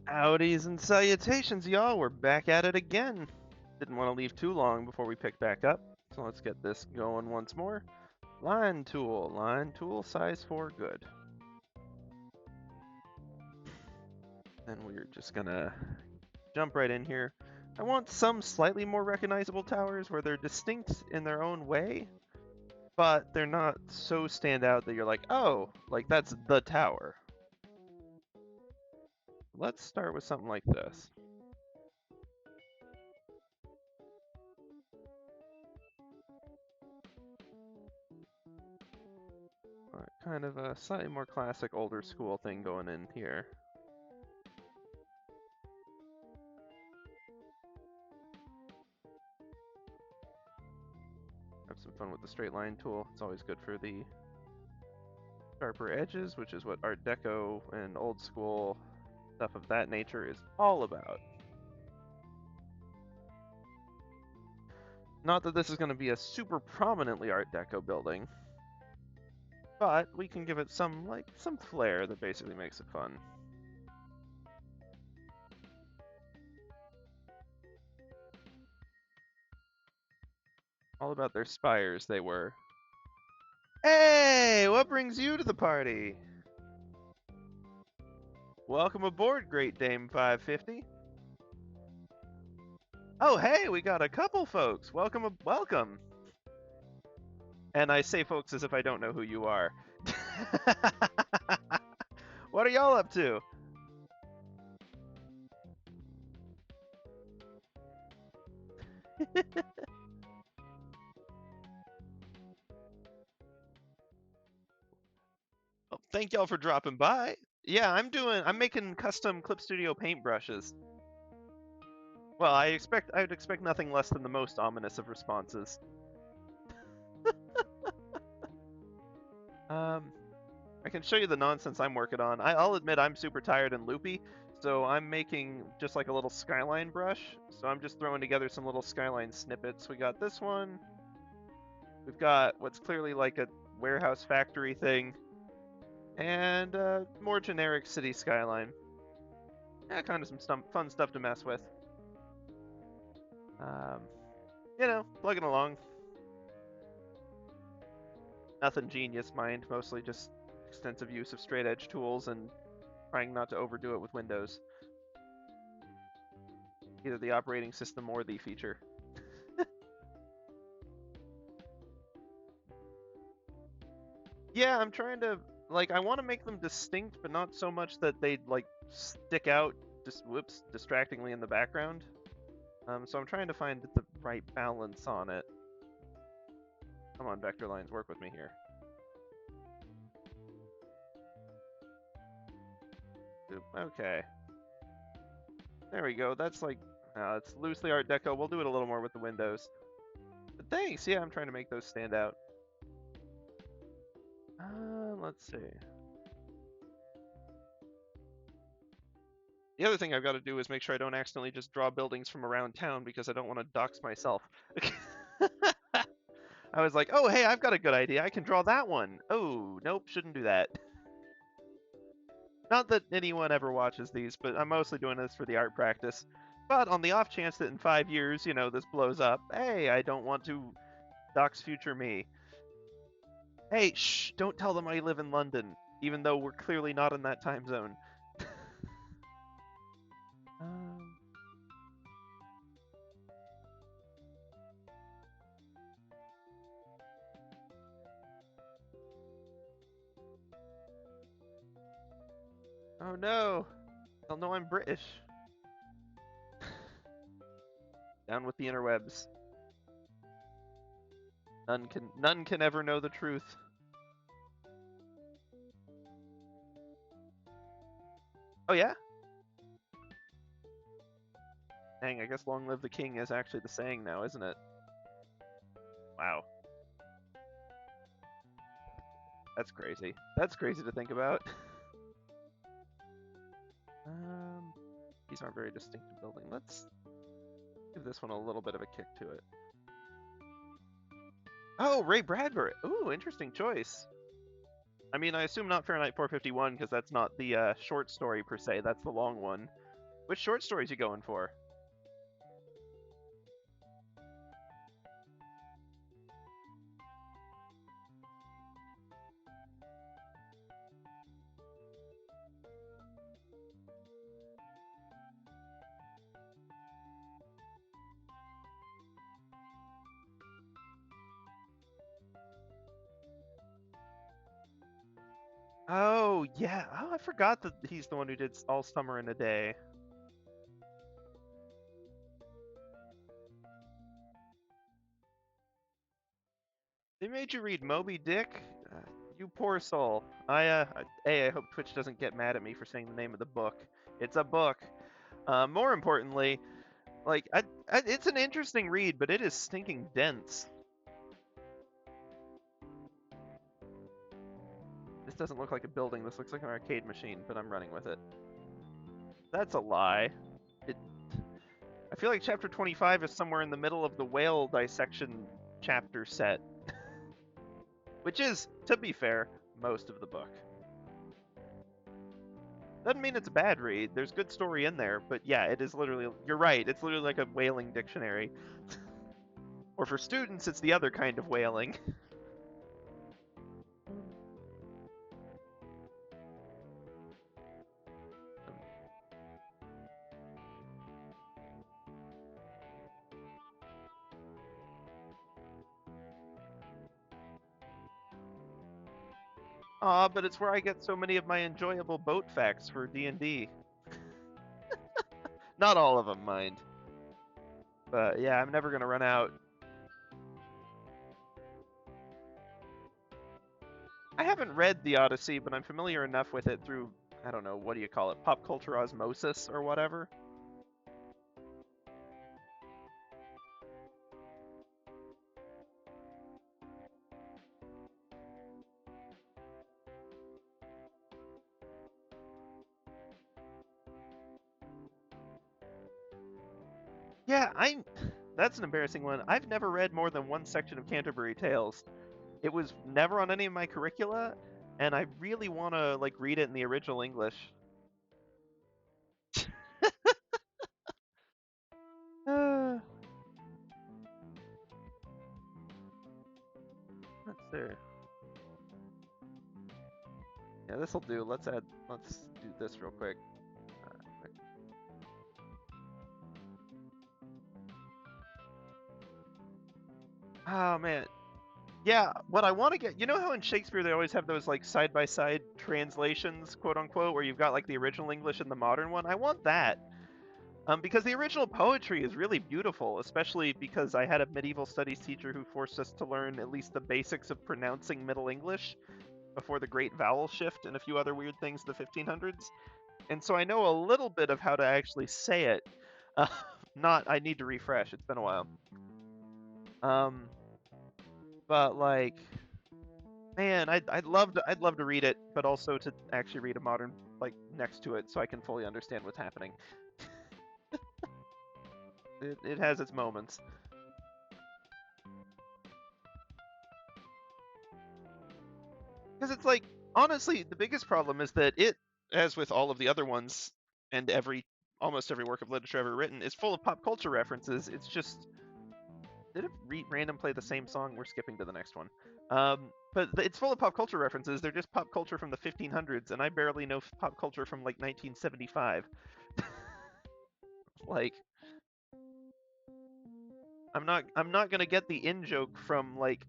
Howdys and salutations, y'all. We're back at it again. Didn't want to leave too long before we pick back up, so let's get this going once more. Line tool, size 4, good. And we're just gonna jump right in here. I want some slightly more recognizable towers where they're distinct in their own way, but they're not so stand out that you're like, oh, like that's the tower. Let's start with something like this. Alright, kind of a slightly more classic, older school thing going in here. Have some fun with the straight line tool. It's always good for the sharper edges, which is what Art Deco and old school stuff of that nature is all about. Not that this is going to be a super prominently Art Deco building, but we can give it some flair that basically makes it fun. All about their spires, they were. Hey, what brings you to the party? Welcome aboard, Great Dame 550. Oh, hey, we got a couple folks. Welcome, welcome. And I say folks as if I don't know who you are. What are y'all up to? Well, thank y'all for dropping by. Yeah, I'm making custom Clip Studio paintbrushes. Well, I would expect nothing less than the most ominous of responses. I can show you the nonsense I'm working on. I'll admit I'm super tired and loopy, so I'm making just like a little Skyline Brush. So I'm just throwing together some little Skyline snippets. We got this one. We've got what's clearly like a warehouse factory thing. And more generic city skyline. Yeah, kind of some fun stuff to mess with. You know, plugging along. Nothing genius, mind. Mostly just extensive use of straight edge tools and trying not to overdo it with Windows. Either the operating system or the feature. Yeah, I'm trying to, like, I want to make them distinct, but not so much that they, like, stick out, distractingly in the background. So I'm trying to find the right balance on it. Come on, vector lines, work with me here. Okay. There we go. That's like, it's loosely Art Deco. We'll do it a little more with the windows. But thanks. Yeah, I'm trying to make those stand out. Let's see. The other thing I've got to do is make sure I don't accidentally just draw buildings from around town because I don't want to dox myself. I was like, oh, hey, I've got a good idea. I can draw that one. Oh, nope, shouldn't do that. Not that anyone ever watches these, but I'm mostly doing this for the art practice. But on the off chance that in 5 years, you know, this blows up, hey, I don't want to dox future me. Hey, shh, don't tell them I live in London, even though we're clearly not in that time zone. Oh no, they'll know I'm British. Down with the interwebs. None can ever know the truth. Oh yeah? Dang, I guess long live the king is actually the saying now, isn't it? Wow. That's crazy. That's crazy to think about. These aren't very distinctive building. Let's give this one a little bit of a kick to it. Oh, Ray Bradbury. Ooh, interesting choice. I mean, I assume not Fahrenheit 451 because that's not the short story per se. That's the long one. Which short stories you going for? Oh, yeah. Oh, I forgot that he's the one who did All Summer in a Day. They made you read Moby Dick? You poor soul. I hope Twitch doesn't get mad at me for saying the name of the book. It's a book. More importantly, like, it's an interesting read, but it is stinking dense. This doesn't look like a building. This looks like an arcade machine, but I'm running with it. That's a lie. I feel like chapter 25 is somewhere in the middle of the whale dissection chapter set. Which is, to be fair, most of the book. Doesn't mean it's a bad read. There's good story in there, but yeah, it is literally, you're right, it's literally like a whaling dictionary. Or for students, it's the other kind of whaling. Aw, but it's where I get so many of my enjoyable boat facts for D&D. Not all of them, mind. But yeah, I'm never gonna run out. I haven't read the Odyssey, but I'm familiar enough with it through, I don't know, what do you call it, pop culture osmosis or whatever? Yeah, that's an embarrassing one. I've never read more than one section of Canterbury Tales. It was never on any of my curricula, and I really want to like read it in the original English. Let's see. Yeah, this'll do. Let's do this real quick. Oh man. Yeah, what I want to get, you know how in Shakespeare they always have those like side-by-side translations, quote unquote, where you've got like the original English and the modern one? I want that. Because the original poetry is really beautiful, especially because I had a medieval studies teacher who forced us to learn at least the basics of pronouncing Middle English before the Great Vowel Shift and a few other weird things in the 1500s. And so I know a little bit of how to actually say it. Uh, I need to refresh. It's been a while. Um, but like, man, I'd love to read it, but also to actually read a modern like next to it so I can fully understand what's happening. It has its moments. Because it's like, honestly, the biggest problem is that it, as with all of the other ones, and almost every work of literature ever written, is full of pop culture references. It's just, did it random play the same song? We're skipping to the next one. But it's full of pop culture references. They're just pop culture from the 1500s, and I barely know pop culture from like 1975. Like, I'm not gonna get the in joke from like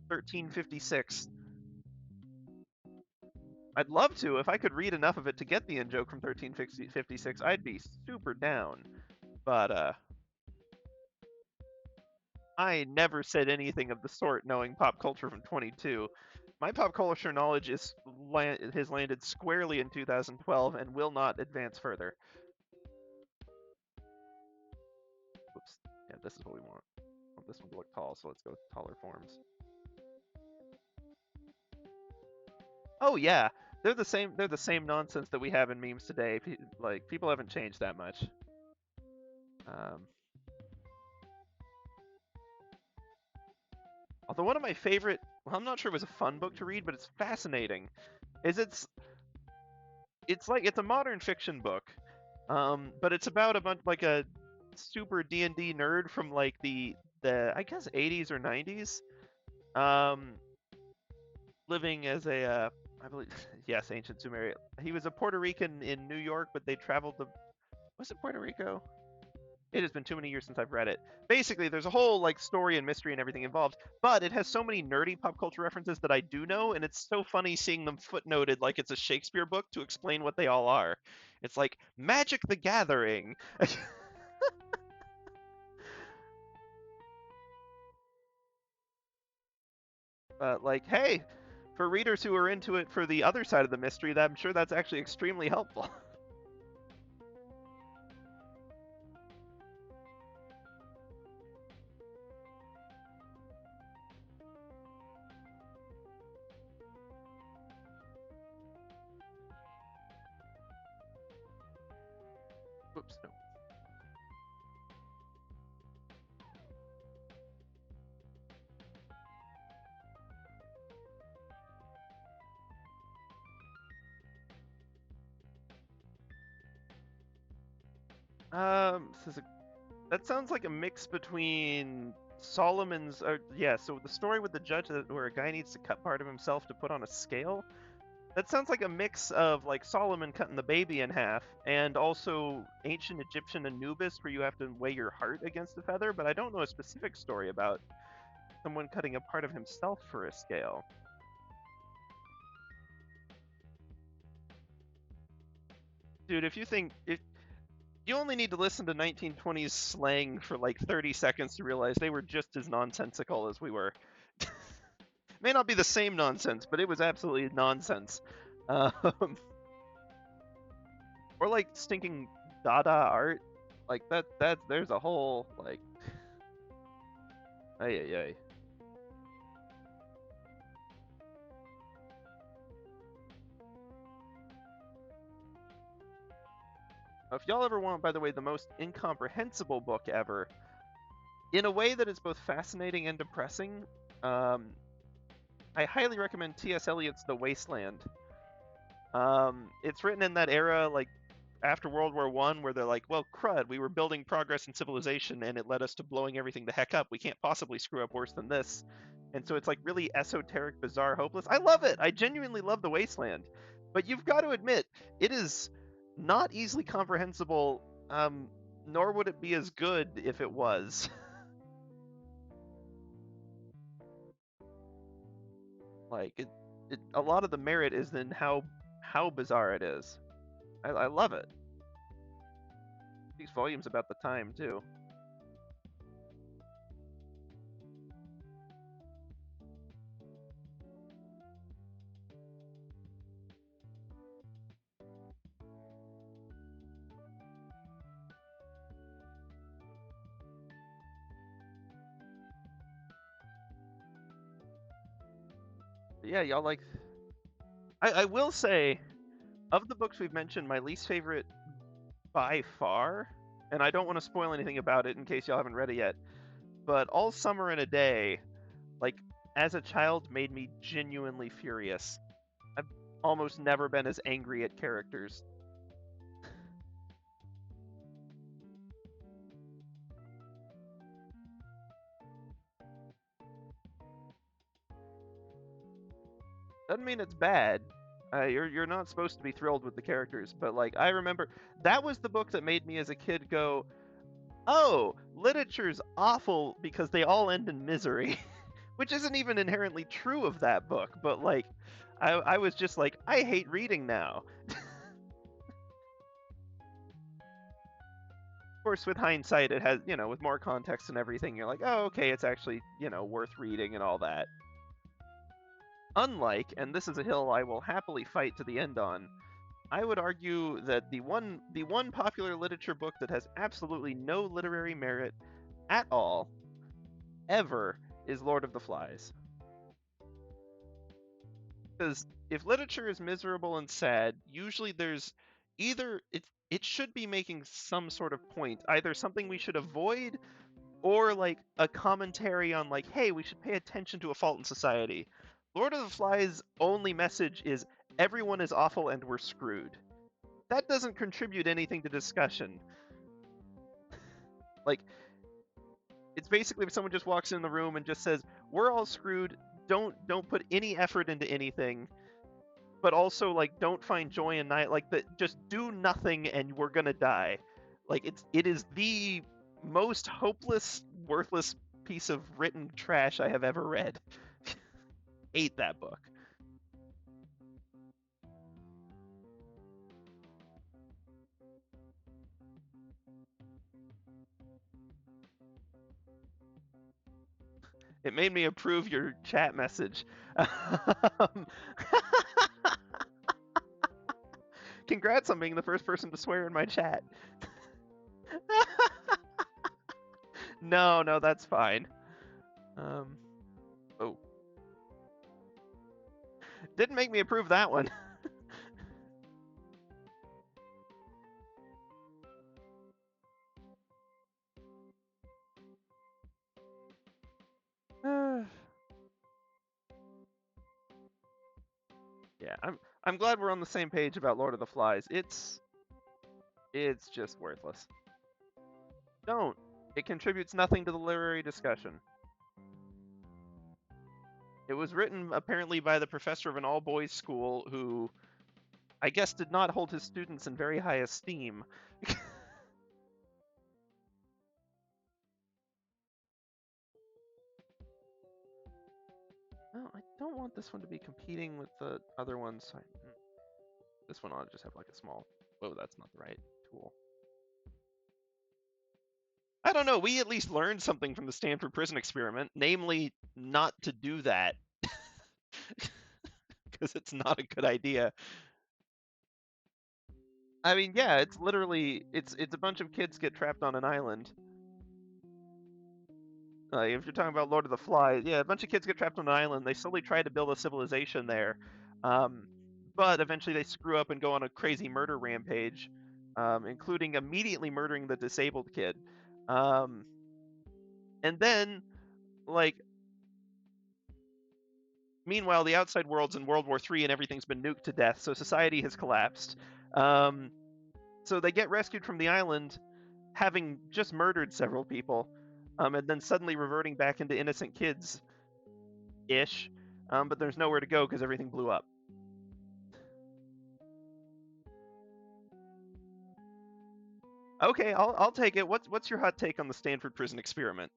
1356. I'd love to. If I could read enough of it to get the in joke from 1356, I'd be super down. But I never said anything of the sort knowing pop culture from 22. My pop culture knowledge has landed squarely in 2012 and will not advance further. Whoops. Yeah, this is what we want. I want this one to look tall, so let's go with taller forms. Oh yeah, They're the same. They're the same nonsense that we have in memes today. Like people haven't changed that much. Um, Although one of my favorite, well, I'm not sure it was a fun book to read, but it's fascinating. Is it's like it's a modern fiction book, but it's about a bunch like a super D&D nerd from like the I guess 80s or 90s, um, living as a I believe yes, ancient Sumeria. He was a Puerto Rican in New York, but they traveled to was it Puerto Rico? It has been too many years since I've read it. Basically, there's a whole like story and mystery and everything involved, but it has so many nerdy pop culture references that I do know, and it's so funny seeing them footnoted like it's a Shakespeare book to explain what they all are. It's like Magic the Gathering. Like, hey, for readers who are into it for the other side of the mystery, I'm sure that's actually extremely helpful. Oops. No. This is that sounds like a mix between Solomon's, yeah. So the story with the judge where a guy needs to cut part of himself to put on a scale. That sounds like a mix of like Solomon cutting the baby in half and also ancient Egyptian Anubis where you have to weigh your heart against a feather, but I don't know a specific story about someone cutting a part of himself for a scale. Dude, if you only need to listen to 1920s slang for like 30 seconds to realize they were just as nonsensical as we were. May not be the same nonsense, but it was absolutely nonsense. Um, or like stinking Dada art, like that. There's a whole like, ay ay ay. If y'all ever want, by the way, the most incomprehensible book ever, in a way that is both fascinating and depressing, um, I highly recommend T.S. Eliot's The Wasteland. It's written in that era, like after World War One, where they're like, well, crud, we were building progress and civilization, and it led us to blowing everything the heck up. We can't possibly screw up worse than this. And so it's like really esoteric, bizarre, hopeless. I love it. I genuinely love The Wasteland. But you've got to admit, it is not easily comprehensible, nor would it be as good if it was. Like a lot of the merit is in how bizarre it is. I love it. These volumes about the time too. But yeah, y'all like. I will say, of the books we've mentioned, my least favorite by far, and I don't want to spoil anything about it in case y'all haven't read it yet, but All Summer in a Day, like, as a child, made me genuinely furious. I've almost never been as angry at characters. Doesn't mean it's bad. You're not supposed to be thrilled with the characters, but like I remember that was the book that made me as a kid go, "Oh, literature's awful because they all end in misery," which isn't even inherently true of that book. But like, I was just like, I hate reading now. Of course, with hindsight, it has with more context and everything, you're like, oh, okay, it's actually worth reading and all that. Unlike, and this is a hill I will happily fight to the end on, I would argue that the one popular literature book that has absolutely no literary merit at all, ever, is Lord of the Flies. Because if literature is miserable and sad, usually there's either it should be making some sort of point, either something we should avoid or like a commentary on like, hey, we should pay attention to a fault in society. Lord of the Flies' only message is everyone is awful and we're screwed. That doesn't contribute anything to discussion. Like, it's basically if someone just walks in the room and just says, we're all screwed, don't put any effort into anything, but also like don't find joy in night, like that, just do nothing and we're gonna die. Like it is the most hopeless, worthless piece of written trash I have ever read. Hate that book. It made me approve your chat message. Congrats on being the first person to swear in my chat. No, that's fine. Oh. Didn't make me approve that one. Yeah, I'm glad we're on the same page about Lord of the Flies. It's just worthless. Don't. It contributes nothing to the literary discussion. It was written apparently by the professor of an all-boys school who, I guess, did not hold his students in very high esteem. No, I don't want this one to be competing with the other ones. This one ought to just have like a small... Oh, that's not the right tool. I don't know. We at least learned something from the Stanford prison experiment, namely not to do that. Because it's not a good idea. I mean, yeah, it's literally it's a bunch of kids get trapped on an island. If you're talking about Lord of the Flies, yeah, a bunch of kids get trapped on an island. They slowly try to build a civilization there, but eventually they screw up and go on a crazy murder rampage, including immediately murdering the disabled kid. And then, like, meanwhile, the outside world's in World War III and everything's been nuked to death, so society has collapsed. So they get rescued from the island, having just murdered several people, and then suddenly reverting back into innocent kids-ish, but there's nowhere to go because everything blew up. Okay, I'll take it. What's your hot take on the Stanford prison experiment?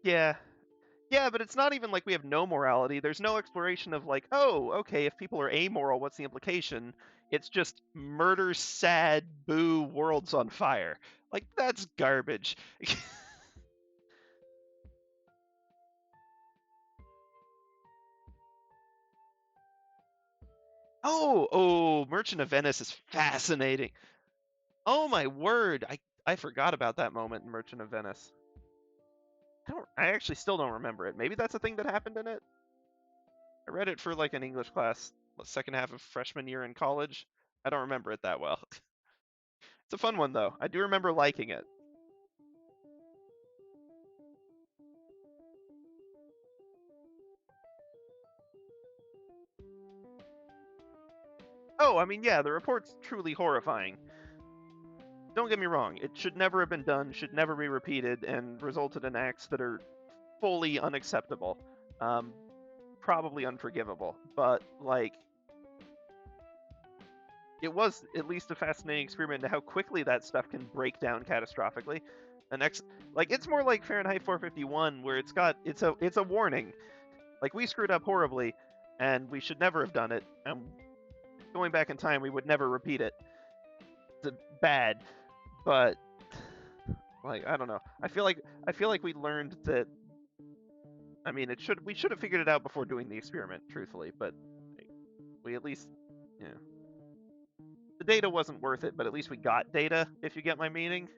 Yeah. Yeah, but it's not even like we have no morality. There's no exploration of like, oh, okay, if people are amoral, what's the implication? It's just murder, sad, boo, world's on fire. Like, that's garbage. Oh, Merchant of Venice is fascinating. Oh my word, I forgot about that moment in Merchant of Venice. I actually still don't remember it. Maybe that's a thing that happened in it. I read it for like an English class, second half of freshman year in college. I don't remember it that well. It's a fun one though. I do remember liking it. Oh, I mean, yeah, the report's truly horrifying. Don't get me wrong, it should never have been done, should never be repeated, and resulted in acts that are fully unacceptable. Probably unforgivable. But, like, it was at least a fascinating experiment into how quickly that stuff can break down catastrophically. Like, it's more like Fahrenheit 451, where it's a warning. Like, we screwed up horribly, and we should never have done it, and going back in time, we would never repeat it. It's bad, but like I don't know. I feel like we learned that. I mean, we should have figured it out before doing the experiment, truthfully. But we at least, you know, the data wasn't worth it, but at least we got data. If you get my meaning.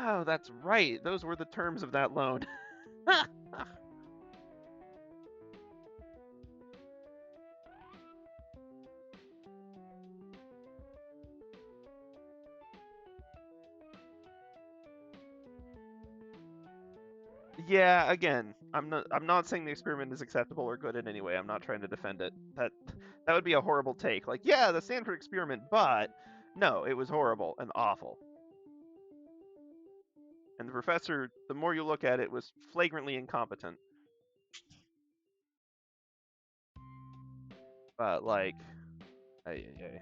Oh, that's right. Those were the terms of that loan. Yeah, again, I'm not saying the experiment is acceptable or good in any way. I'm not trying to defend it. That would be a horrible take. Like, yeah, the Stanford experiment, but no, it was horrible and awful. And the professor, the more you look at it, was flagrantly incompetent. But like, ay, ay, ay.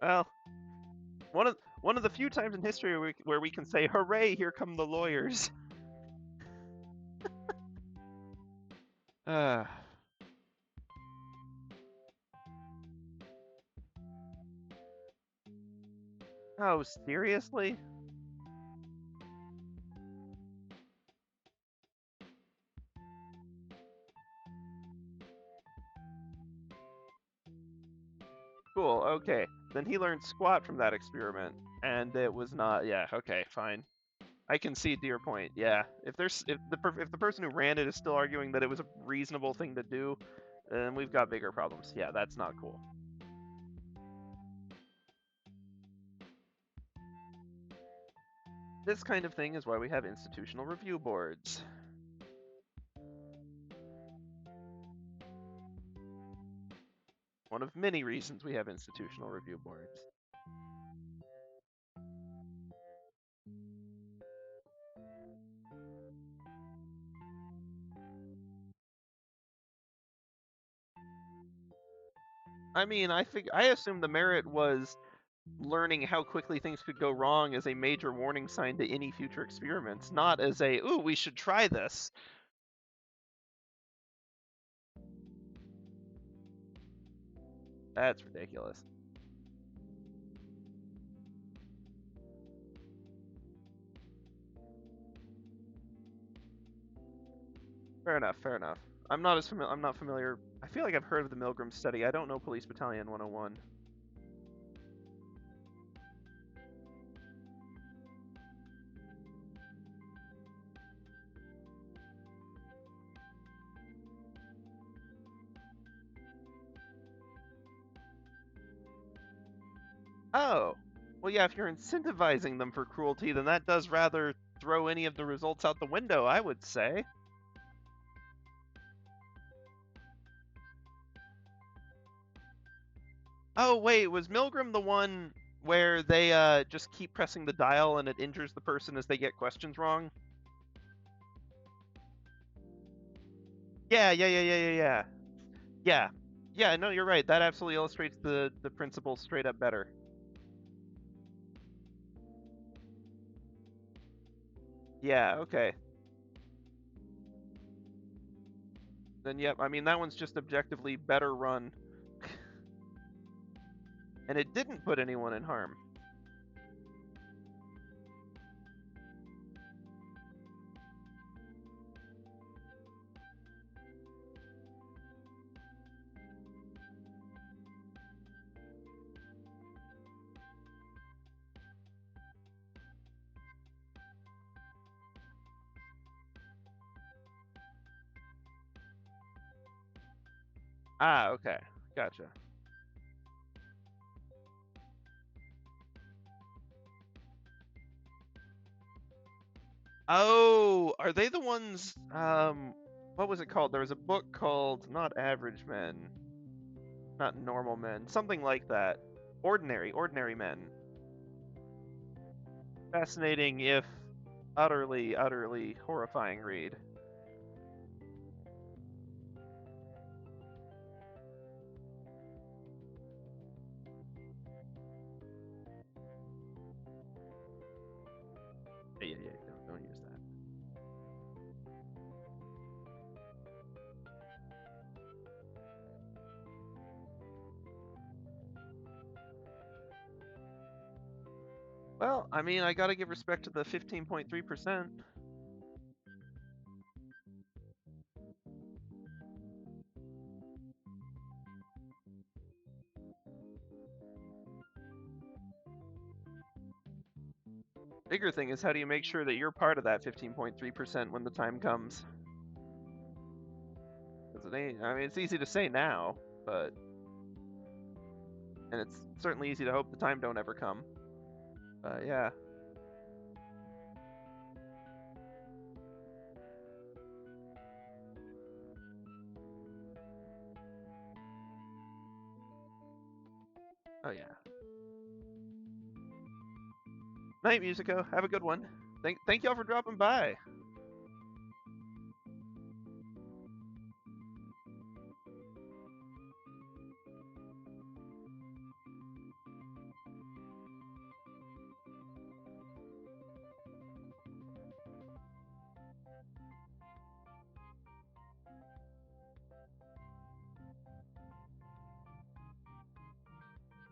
Well, one of the few times in history where we can say, "Hooray! Here come the lawyers." Uh, oh, seriously? Cool. Okay, then he learned squat from that experiment, and it was not. Yeah. Okay. Fine. I concede to your point. Yeah. If the person who ran it is still arguing that it was a reasonable thing to do, then we've got bigger problems. Yeah, that's not cool. This kind of thing is why we have institutional review boards. One of many reasons we have institutional review boards. I mean, I assume the merit was learning how quickly things could go wrong as a major warning sign to any future experiments, not as a, ooh, we should try this. That's ridiculous. Fair enough, fair enough. I'm not familiar. I feel like I've heard of the Milgram study. I don't know Police Battalion 101. Oh, well, yeah, if you're incentivizing them for cruelty, then that does rather throw any of the results out the window, I would say. Oh, wait, was Milgram the one where they just keep pressing the dial and it injures the person as they get questions wrong? Yeah, yeah, yeah, yeah, yeah, yeah. Yeah. Yeah, no, you're right. That absolutely illustrates the principle straight up better. Yeah, okay. Then yep, I mean that one's just objectively better run. And it didn't put anyone in harm. Ah, okay. Gotcha. Oh, are they the ones what was it called? There was a book called not Average Men, not Normal Men, something like that. Ordinary Men. Fascinating if utterly horrifying read. Yeah, yeah, don't use that. Well, I mean, I gotta give respect to the 15.3%. Bigger thing is, how do you make sure that you're part of that 15.3% when the time comes? Because it ain't, I mean, it's easy to say now, but, and it's certainly easy to hope the time don't ever come. Yeah. Oh yeah. Night, Musico. Have a good one. Thank y'all for dropping by.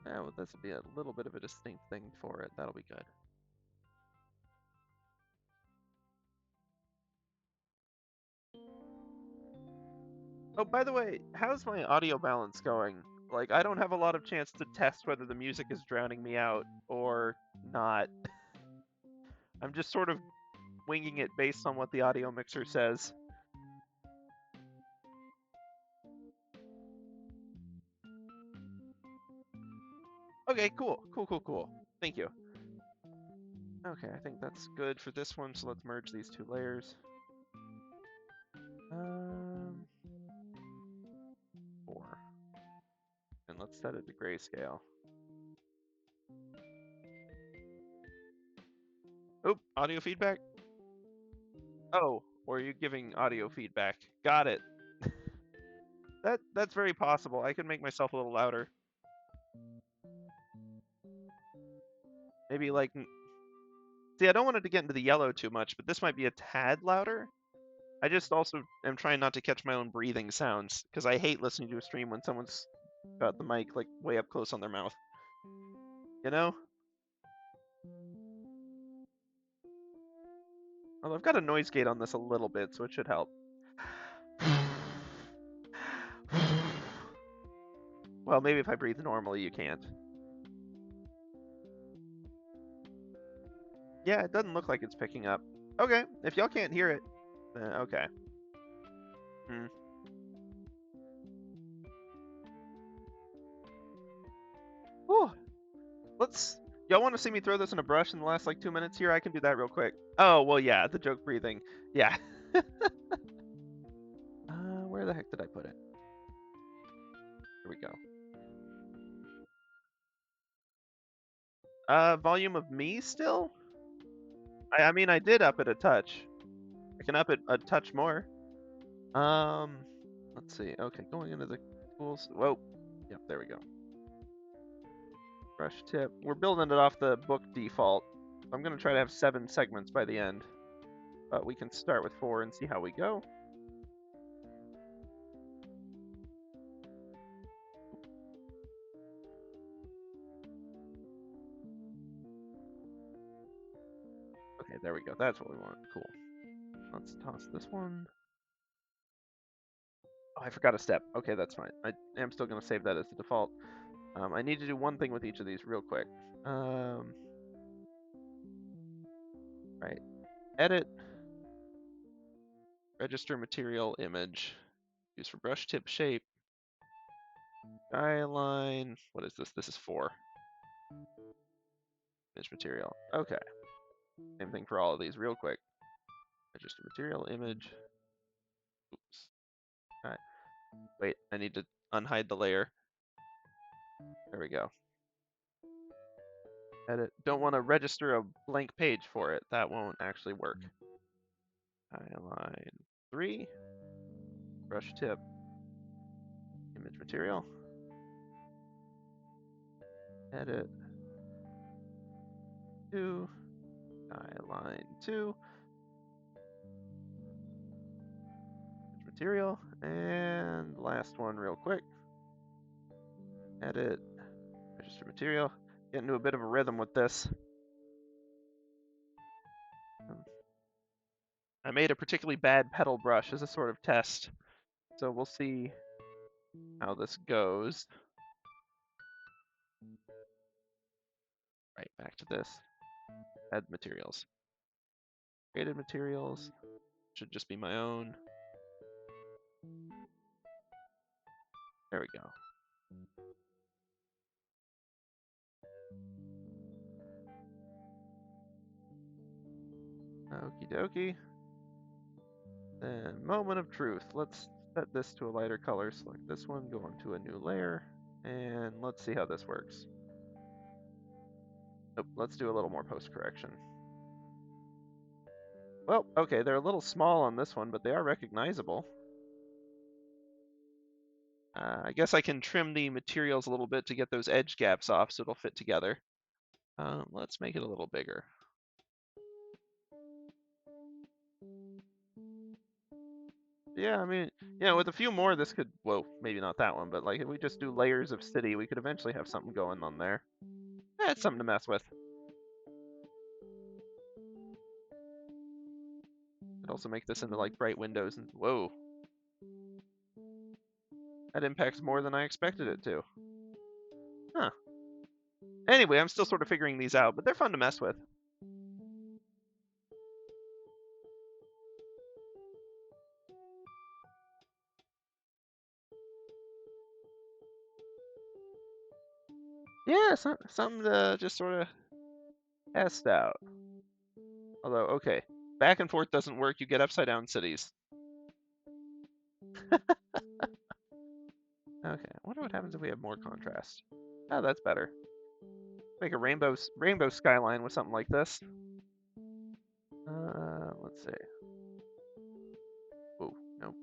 Yeah, well, this will be a little bit of a distinct thing for it. That'll be good. Oh, by the way, how's my audio balance going? Like, I don't have a lot of chance to test whether the music is drowning me out or not. I'm just sort of winging it based on what the audio mixer says. Okay, cool. Cool. Thank you. Okay, I think that's good for this one, so let's merge these two layers. 4. And let's set it to grayscale. Oop, audio feedback? Oh, or are you giving audio feedback? Got it. That's very possible. I can make myself a little louder. Maybe like, see, I don't want it to get into the yellow too much, but this might be a tad louder. I just also am trying not to catch my own breathing sounds, because I hate listening to a stream when someone's got the mic like way up close on their mouth. You know? Although I've got a noise gate on this a little bit, so it should help. Well, maybe if I breathe normally, you can't. Yeah, it doesn't look like it's picking up. Okay, if y'all can't hear it, then okay. Whew. Y'all want to see me throw this in a brush in the last like 2 minutes here? I can do that real quick. Oh, well, yeah, the joke breathing. Yeah. Where the heck did I put it? Here we go. Volume of me still? I mean, I did up it a touch. I can up it a touch more. Let's see. Okay, going into the tools. Whoa. Yep, there we go. Brush tip. We're building it off the book default. I'm going to try to have 7 segments by the end. But we can start with 4 and see how we go. Okay, there we go. That's what we want. Cool. Let's toss this one. Oh, I forgot a step. Okay, that's fine. I am still going to save that as the default. I need to do one thing with each of these real quick. Right. Edit. Register material image. Use for brush tip shape. Skyline. What is this? This is 4. Image material. Okay. Same thing for all of these real quick. Register material image. Oops. All right. Wait, I need to unhide the layer. There we go. Edit. Don't want to register a blank page for it. That won't actually work. Skyline 3. Brush tip. Image material. Edit. 2. Skyline 2. Image material. And last one real quick. Edit. Register material. Get into a bit of a rhythm with this. I made a particularly bad petal brush as a sort of test, so we'll see how this goes. Right, back to this. Add materials. Created materials. Should just be my own. There we go. Okie dokie. Then moment of truth. Let's set this to a lighter color. Select this one, go into a new layer, and let's see how this works. Nope, let's do a little more post correction. Well, okay, they're a little small on this one, but they are recognizable. I guess I can trim the materials a little bit to get those edge gaps off so it'll fit together. Let's make it a little bigger. Yeah, I mean, yeah, with a few more, this could, well, maybe not that one, but like if we just do layers of city, we could eventually have something going on there. It's something to mess with. Could also make this into like bright windows and, whoa. That impacts more than I expected it to. Huh. Anyway, I'm still sort of figuring these out, but they're fun to mess with. Yeah, something to just sort of test out. Although, okay, back and forth doesn't work. You get upside down cities. Okay, I wonder what happens if we have more contrast. Oh, that's better. Make a rainbow skyline with something like this. Let's see. Oh, nope.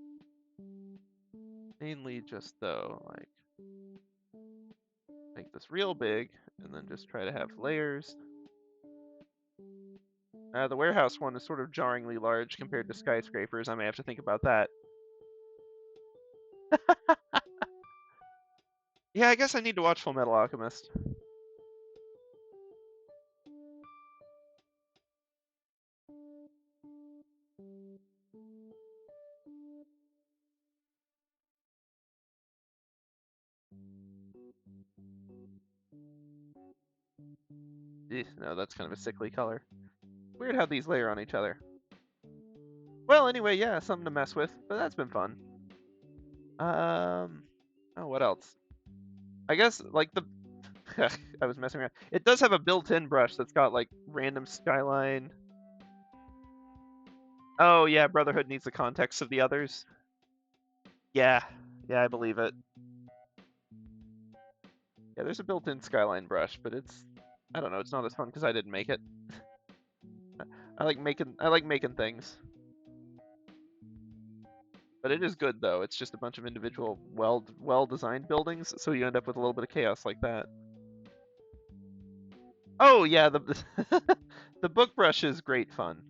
Mainly just though, like, make this real big, and then just try to have layers. The warehouse one is sort of jarringly large compared to skyscrapers. I may have to think about that. Yeah, I guess I need to watch Full Metal Alchemist. No, that's kind of a sickly color. Weird how these layer on each other. Well, anyway, yeah, something to mess with, but that's been fun. Oh, what else? I guess, like, the... I was messing around. It does have a built-in brush that's got, like, random skyline. Oh, yeah, Brotherhood needs the context of the others. Yeah, I believe it. Yeah, there's a built-in Skyline Brush, but it's... I don't know, it's not as fun because I didn't make it. I like making things. But it is good, though. It's just a bunch of individual, well-designed buildings, so you end up with a little bit of chaos like that. Oh, yeah, the the book brush is great fun.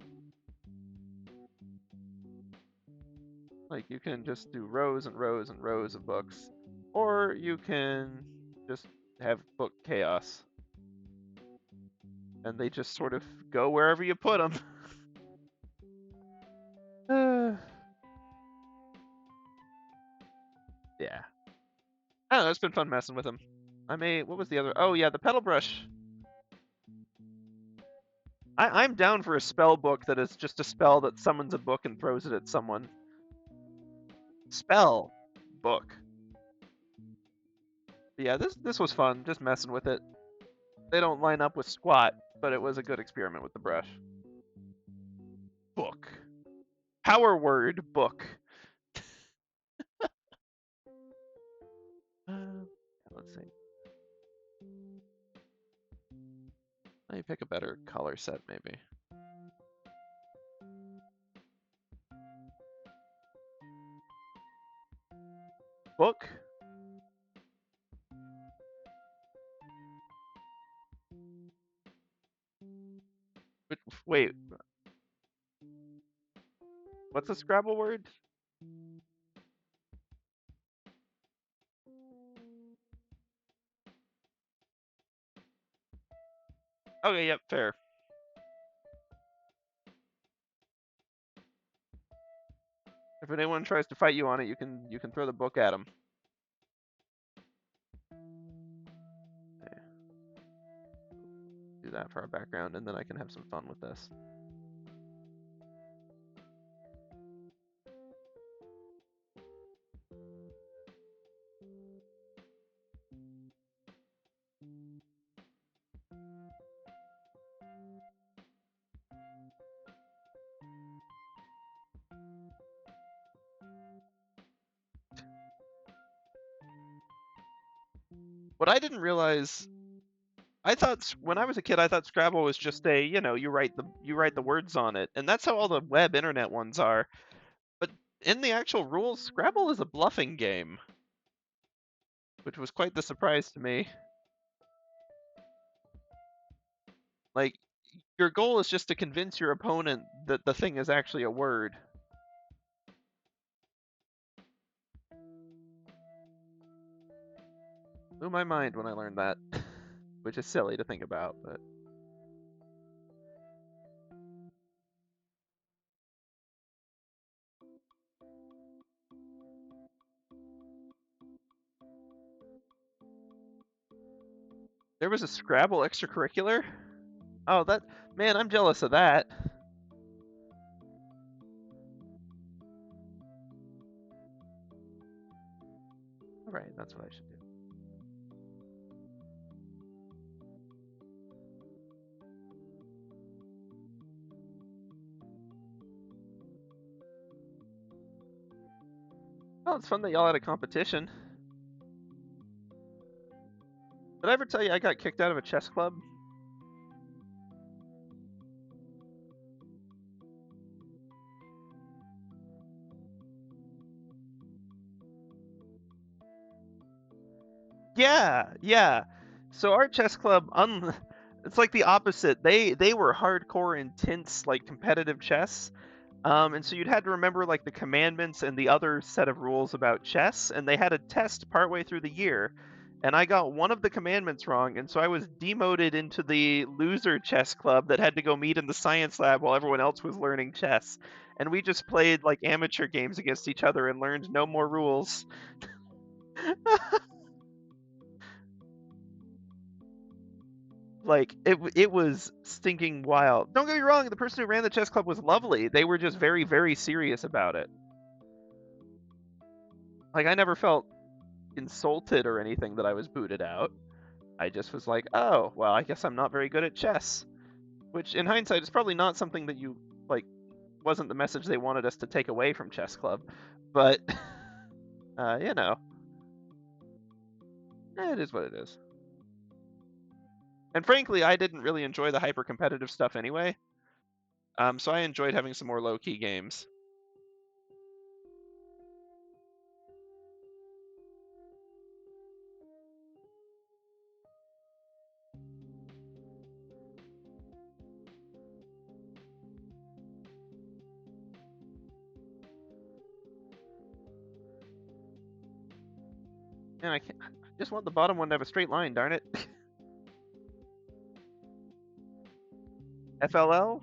Like, you can just do rows and rows and rows of books, or you can just have book chaos. And they just sort of go wherever you put them. Yeah. I don't know, it's been fun messing with them. What was the other? Oh, yeah, the petal brush. I'm down for a spell book that is just a spell that summons a book and throws it at someone. Spell book. Yeah, this was fun, just messing with it. They don't line up with squat, but it was a good experiment with the brush. Book. Power word, book. Let's see. Let me pick a better color set, maybe. Book. Wait, what's a Scrabble word? Okay, yep, fair. anyone tries to fight you on it, you can throw the book at them. Okay. Do that for our background, and then I can have some fun with this. What I didn't realize, I thought when I was a kid, I thought Scrabble was just a, you write the words on it, and that's how all the web internet ones are. But in the actual rules, Scrabble is a bluffing game, which was quite the surprise to me. Like, your goal is just to convince your opponent that the thing is actually a word. Blew my mind when I learned that, which is silly to think about, but. There was a Scrabble extracurricular? Oh, man, I'm jealous of that. All right, that's what I should do. Oh, it's fun that y'all had a competition. Did I ever tell you I got kicked out of a chess club? Yeah. So our chess club, it's like the opposite. They were hardcore, intense, like competitive chess. And so you'd had to remember like the commandments and the other set of rules about chess, and they had a test partway through the year, and I got one of the commandments wrong, and so I was demoted into the loser chess club that had to go meet in the science lab while everyone else was learning chess. And we just played like amateur games against each other and learned no more rules. Like it was stinking wild. Don't get me wrong, the person who ran the chess club was lovely. They were just very, very serious about it. Like I never felt insulted or anything that I was booted out. I just was like, oh, well, I guess I'm not very good at chess. Which in hindsight is probably not something that you like wasn't the message they wanted us to take away from chess club. But you know. It is what it is. And frankly, I didn't really enjoy the hyper competitive stuff anyway. So I enjoyed having some more low key games. And I just want the bottom one to have a straight line, darn it. FLL?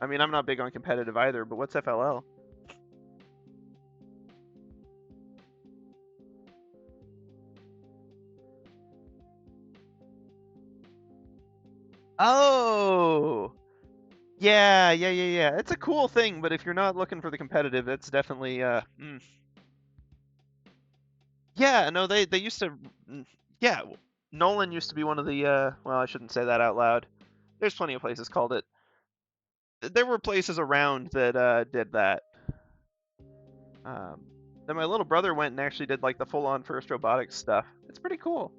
I mean, I'm not big on competitive either, but what's FLL? Oh! Yeah. It's a cool thing, but if you're not looking for the competitive, it's definitely Yeah, no, they used to yeah, Nolan used to be one of the well, I shouldn't say that out loud. There's plenty of places called it. There were places around that did that. Um, then my little brother went and actually did like the full-on first robotics stuff. It's pretty cool.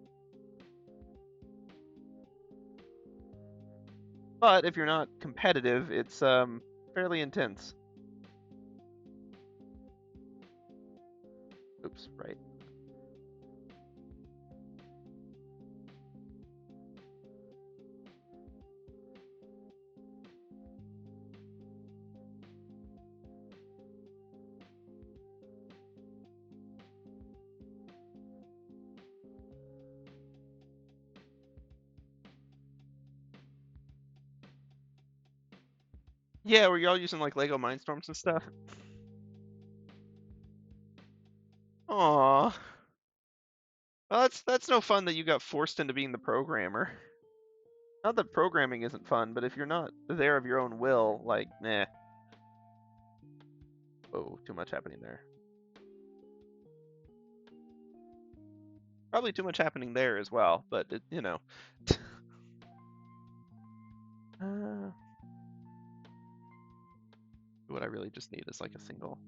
But if you're not competitive, it's fairly intense. Oops, right. Yeah, were y'all using like Lego Mindstorms and stuff? Aww. Well, that's no fun that you got forced into being the programmer. Not that programming isn't fun, but if you're not there of your own will, like, nah. Oh, too much happening there. Probably too much happening there as well, but it, you know. What I really just need is like a single.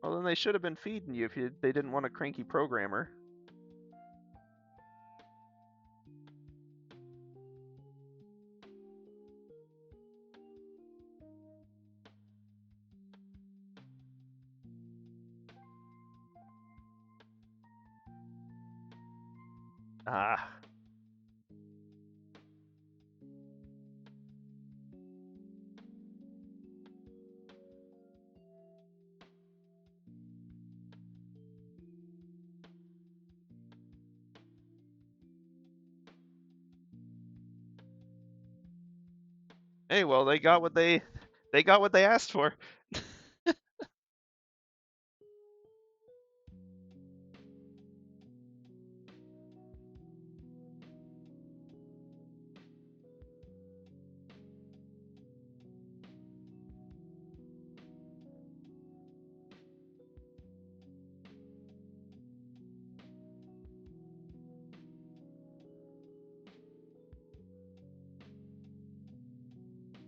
Well, then they should have been feeding you if they didn't want a cranky programmer. Ah. Hey, well, they got what they asked for.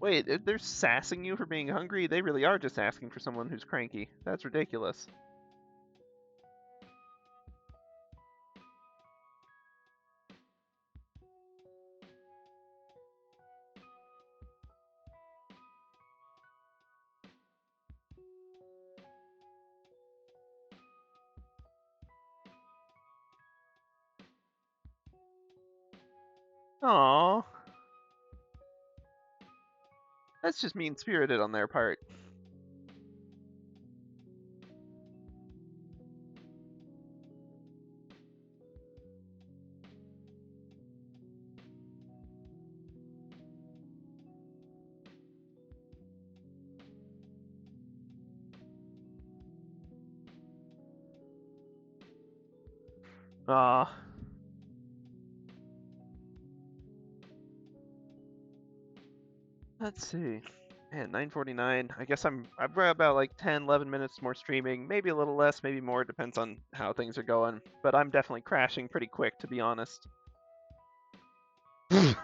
Wait, if they're sassing you for being hungry, they really are just asking for someone who's cranky. That's ridiculous. Aww. That's just mean-spirited on their part. Aw. Let's see. Man, 9:49. I guess I've got about like 10, 11 minutes more streaming. Maybe a little less, maybe more. Depends on how things are going. But I'm definitely crashing pretty quick, to be honest. You're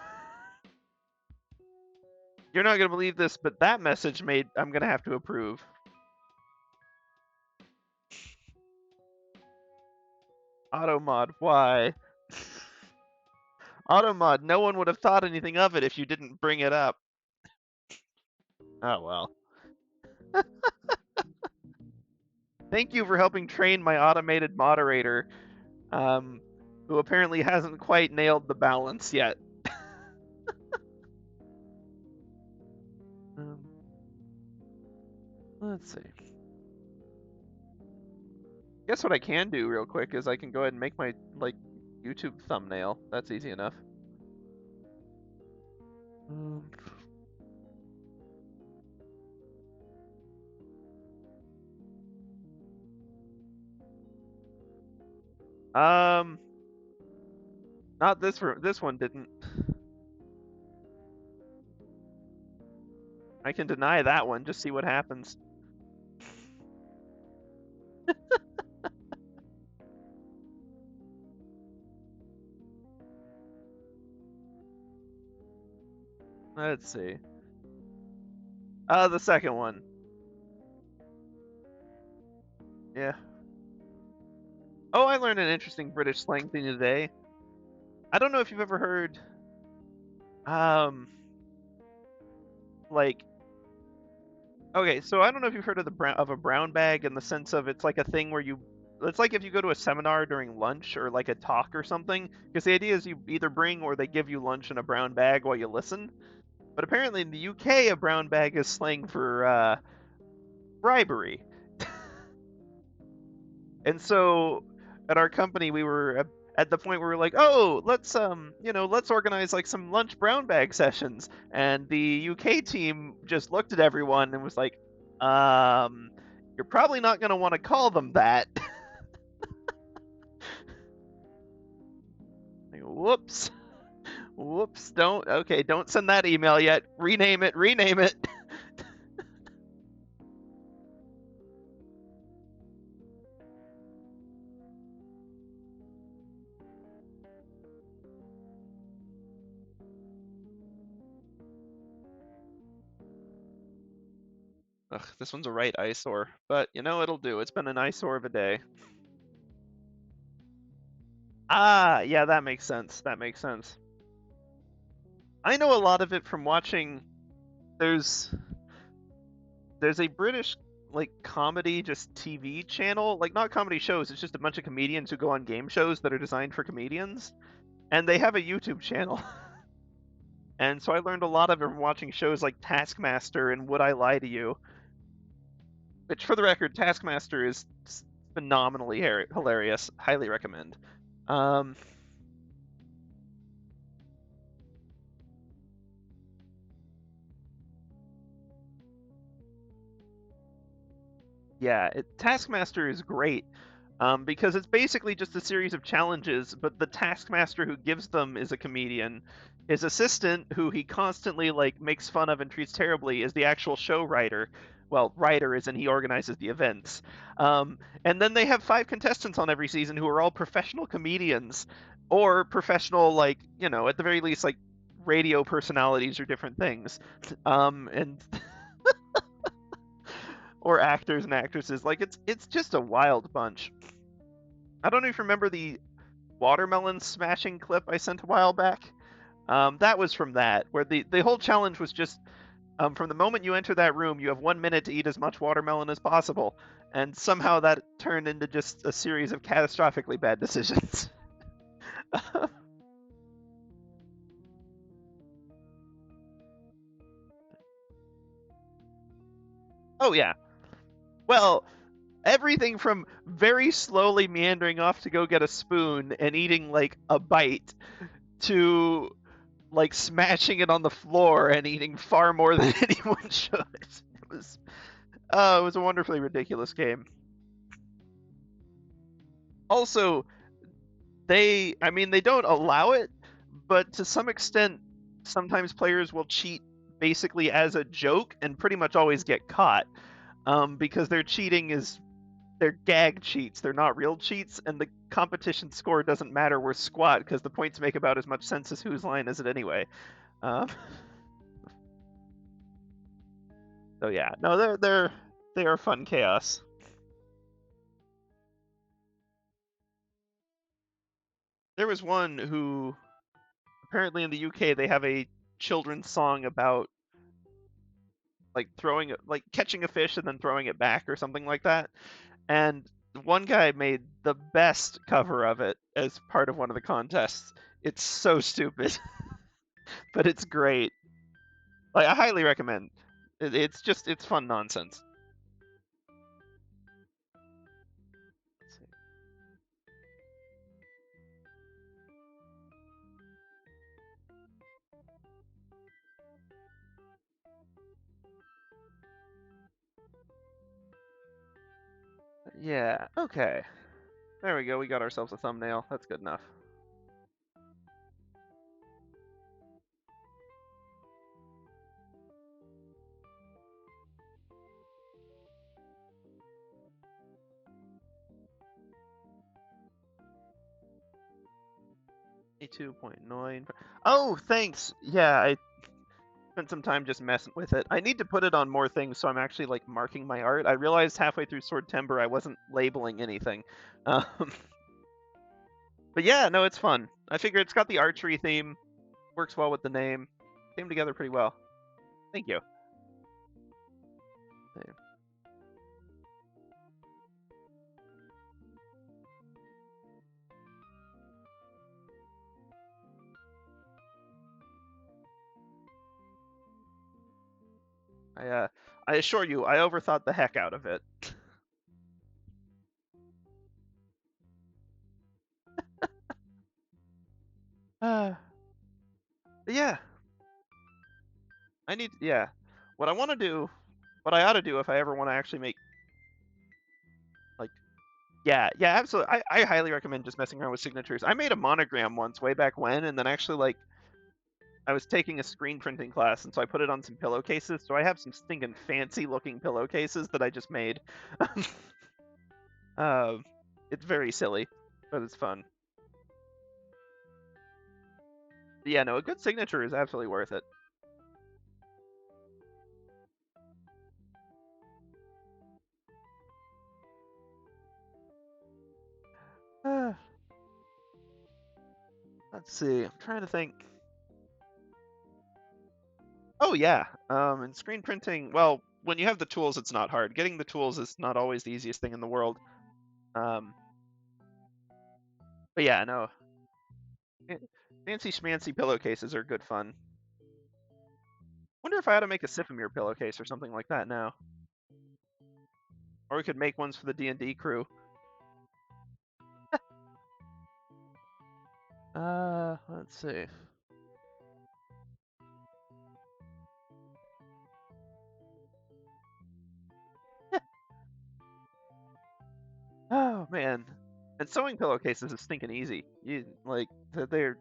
not gonna believe this, but that message I'm gonna have to approve. Automod, why? Automod, no one would have thought anything of it if you didn't bring it up. Oh well. Thank you for helping train my automated moderator, who apparently hasn't quite nailed the balance yet. Let's see. Guess what I can do real quick is I can go ahead and make my like YouTube thumbnail. That's easy enough. Not this one didn't. I can deny that one. Just see what happens. Let's see. The second one. Yeah. Oh, I learned an interesting British slang thing today. I don't know if you've ever heard, like, okay, so I don't know if you've heard of a brown bag in the sense of it's like a thing where it's like if you go to a seminar during lunch or like a talk or something, because the idea is you either bring or they give you lunch in a brown bag while you listen. But apparently in the UK, a brown bag is slang for bribery. And so at our company, we were at the point where we were like, oh, let's organize like some lunch brown bag sessions. And the UK team just looked at everyone and was like, you're probably not going to want to call them that. Like, whoops. Whoops, don't send that email yet. Rename it. Ugh, this one's a right eyesore, but it'll do. It's been an eyesore of a day. Ah, yeah, that makes sense. I know a lot of it from watching. There's a British like comedy just TV channel, like not comedy shows. It's just a bunch of comedians who go on game shows that are designed for comedians, and they have a YouTube channel. And so I learned a lot of it from watching shows like Taskmaster and Would I Lie to You? Which, for the record, Taskmaster is phenomenally hilarious. Highly recommend. Um, yeah, Taskmaster is great because it's basically just a series of challenges, but the Taskmaster who gives them is a comedian. His assistant, who he constantly like makes fun of and treats terribly, is the actual show writer. Well, writer is, and he organizes the events. And then they have 5 contestants on every season who are all professional comedians or professional, like at the very least, like radio personalities or different things. And or actors and actresses. Like it's just a wild bunch. I don't know if you remember the watermelon smashing clip I sent a while back. That was from that, where the whole challenge was just from the moment you enter that room, you have 1 minute to eat as much watermelon as possible, and somehow that turned into just a series of catastrophically bad decisions. Oh yeah. Well, everything from very slowly meandering off to go get a spoon and eating like a bite to like smashing it on the floor and eating far more than anyone should. It was a wonderfully ridiculous game. Also, they don't allow it, but to some extent, sometimes players will cheat basically as a joke and pretty much always get caught because their cheating is they're gag cheats. They're not real cheats, and the competition score doesn't matter worth squat because the points make about as much sense as whose line is it anyway. Um, so yeah, no, they are fun chaos. There was one who apparently in the UK they have a children's song about like catching a fish and then throwing it back or something like that. And one guy made the best cover of it as part of one of the contests. It's so stupid, but it's great. Like I highly recommend. It's fun nonsense. Yeah. Okay. There we go. We got ourselves a thumbnail. That's good enough. A2.9. Oh, thanks. Yeah, I spent some time just messing with it. I need to put it on more things so I'm actually like marking my art. I realized halfway through Swordtember I wasn't labeling anything. Um, but yeah, no, it's fun. I figure it's got the archery theme, works well with the name, came together pretty well. Thank you. I I assure you, I overthought the heck out of it. Yeah. Yeah. What I want to do, what I ought to do if I ever want to actually make, like, yeah, absolutely. I highly recommend just messing around with signatures. I made a monogram once way back when, and then actually, like, I was taking a screen printing class, and so I put it on some pillowcases. So I have some stinking fancy looking pillowcases that I just made. uh, it's very silly, but it's fun. But yeah, no, a good signature is absolutely worth it. Let's see. I'm trying to think. Oh yeah. And screen printing. Well, when you have the tools, it's not hard. Getting the tools is not always the easiest thing in the world. Um, but yeah, no. Fancy schmancy pillowcases are good fun. Wonder if I ought to make a Siphimir pillowcase or something like that now. Or we could make ones for the D&D crew. Let's see. Oh man. And sewing pillowcases is stinking easy. You like they're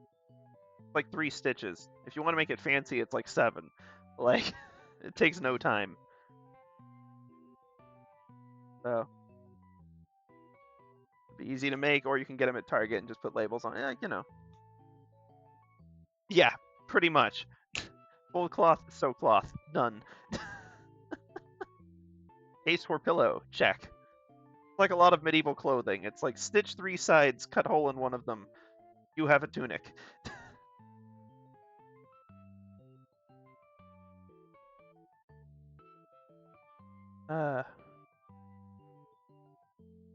like 3 stitches. If you want to make it fancy, it's like 7. Like it takes no time. So it'd be easy to make, or you can get them at Target and just put labels on it. You know. Yeah, pretty much. Full cloth, sew cloth, done. Case for pillow, check. Like a lot of medieval clothing. It's like stitch 3 sides, cut hole in one of them. You have a tunic.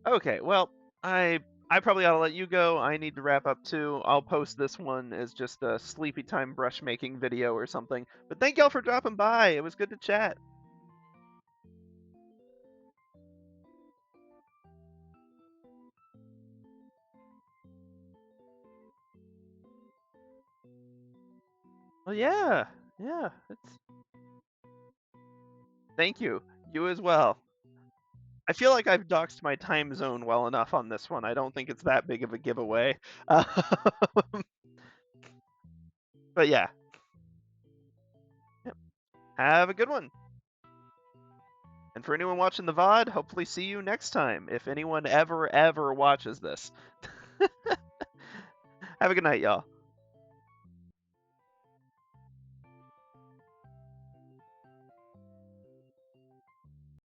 Okay, well, I probably ought to let you go. I need to wrap up too. I'll post this one as just a sleepy time brush making video or something. But thank y'all for dropping by. It was good to chat. Well, yeah, it's thank you. You as well. I feel like I've doxed my time zone well enough on this one. I don't think it's that big of a giveaway. But yeah, have a good one. And for anyone watching the VOD, hopefully see you next time, if anyone ever watches this. Have a good night, y'all.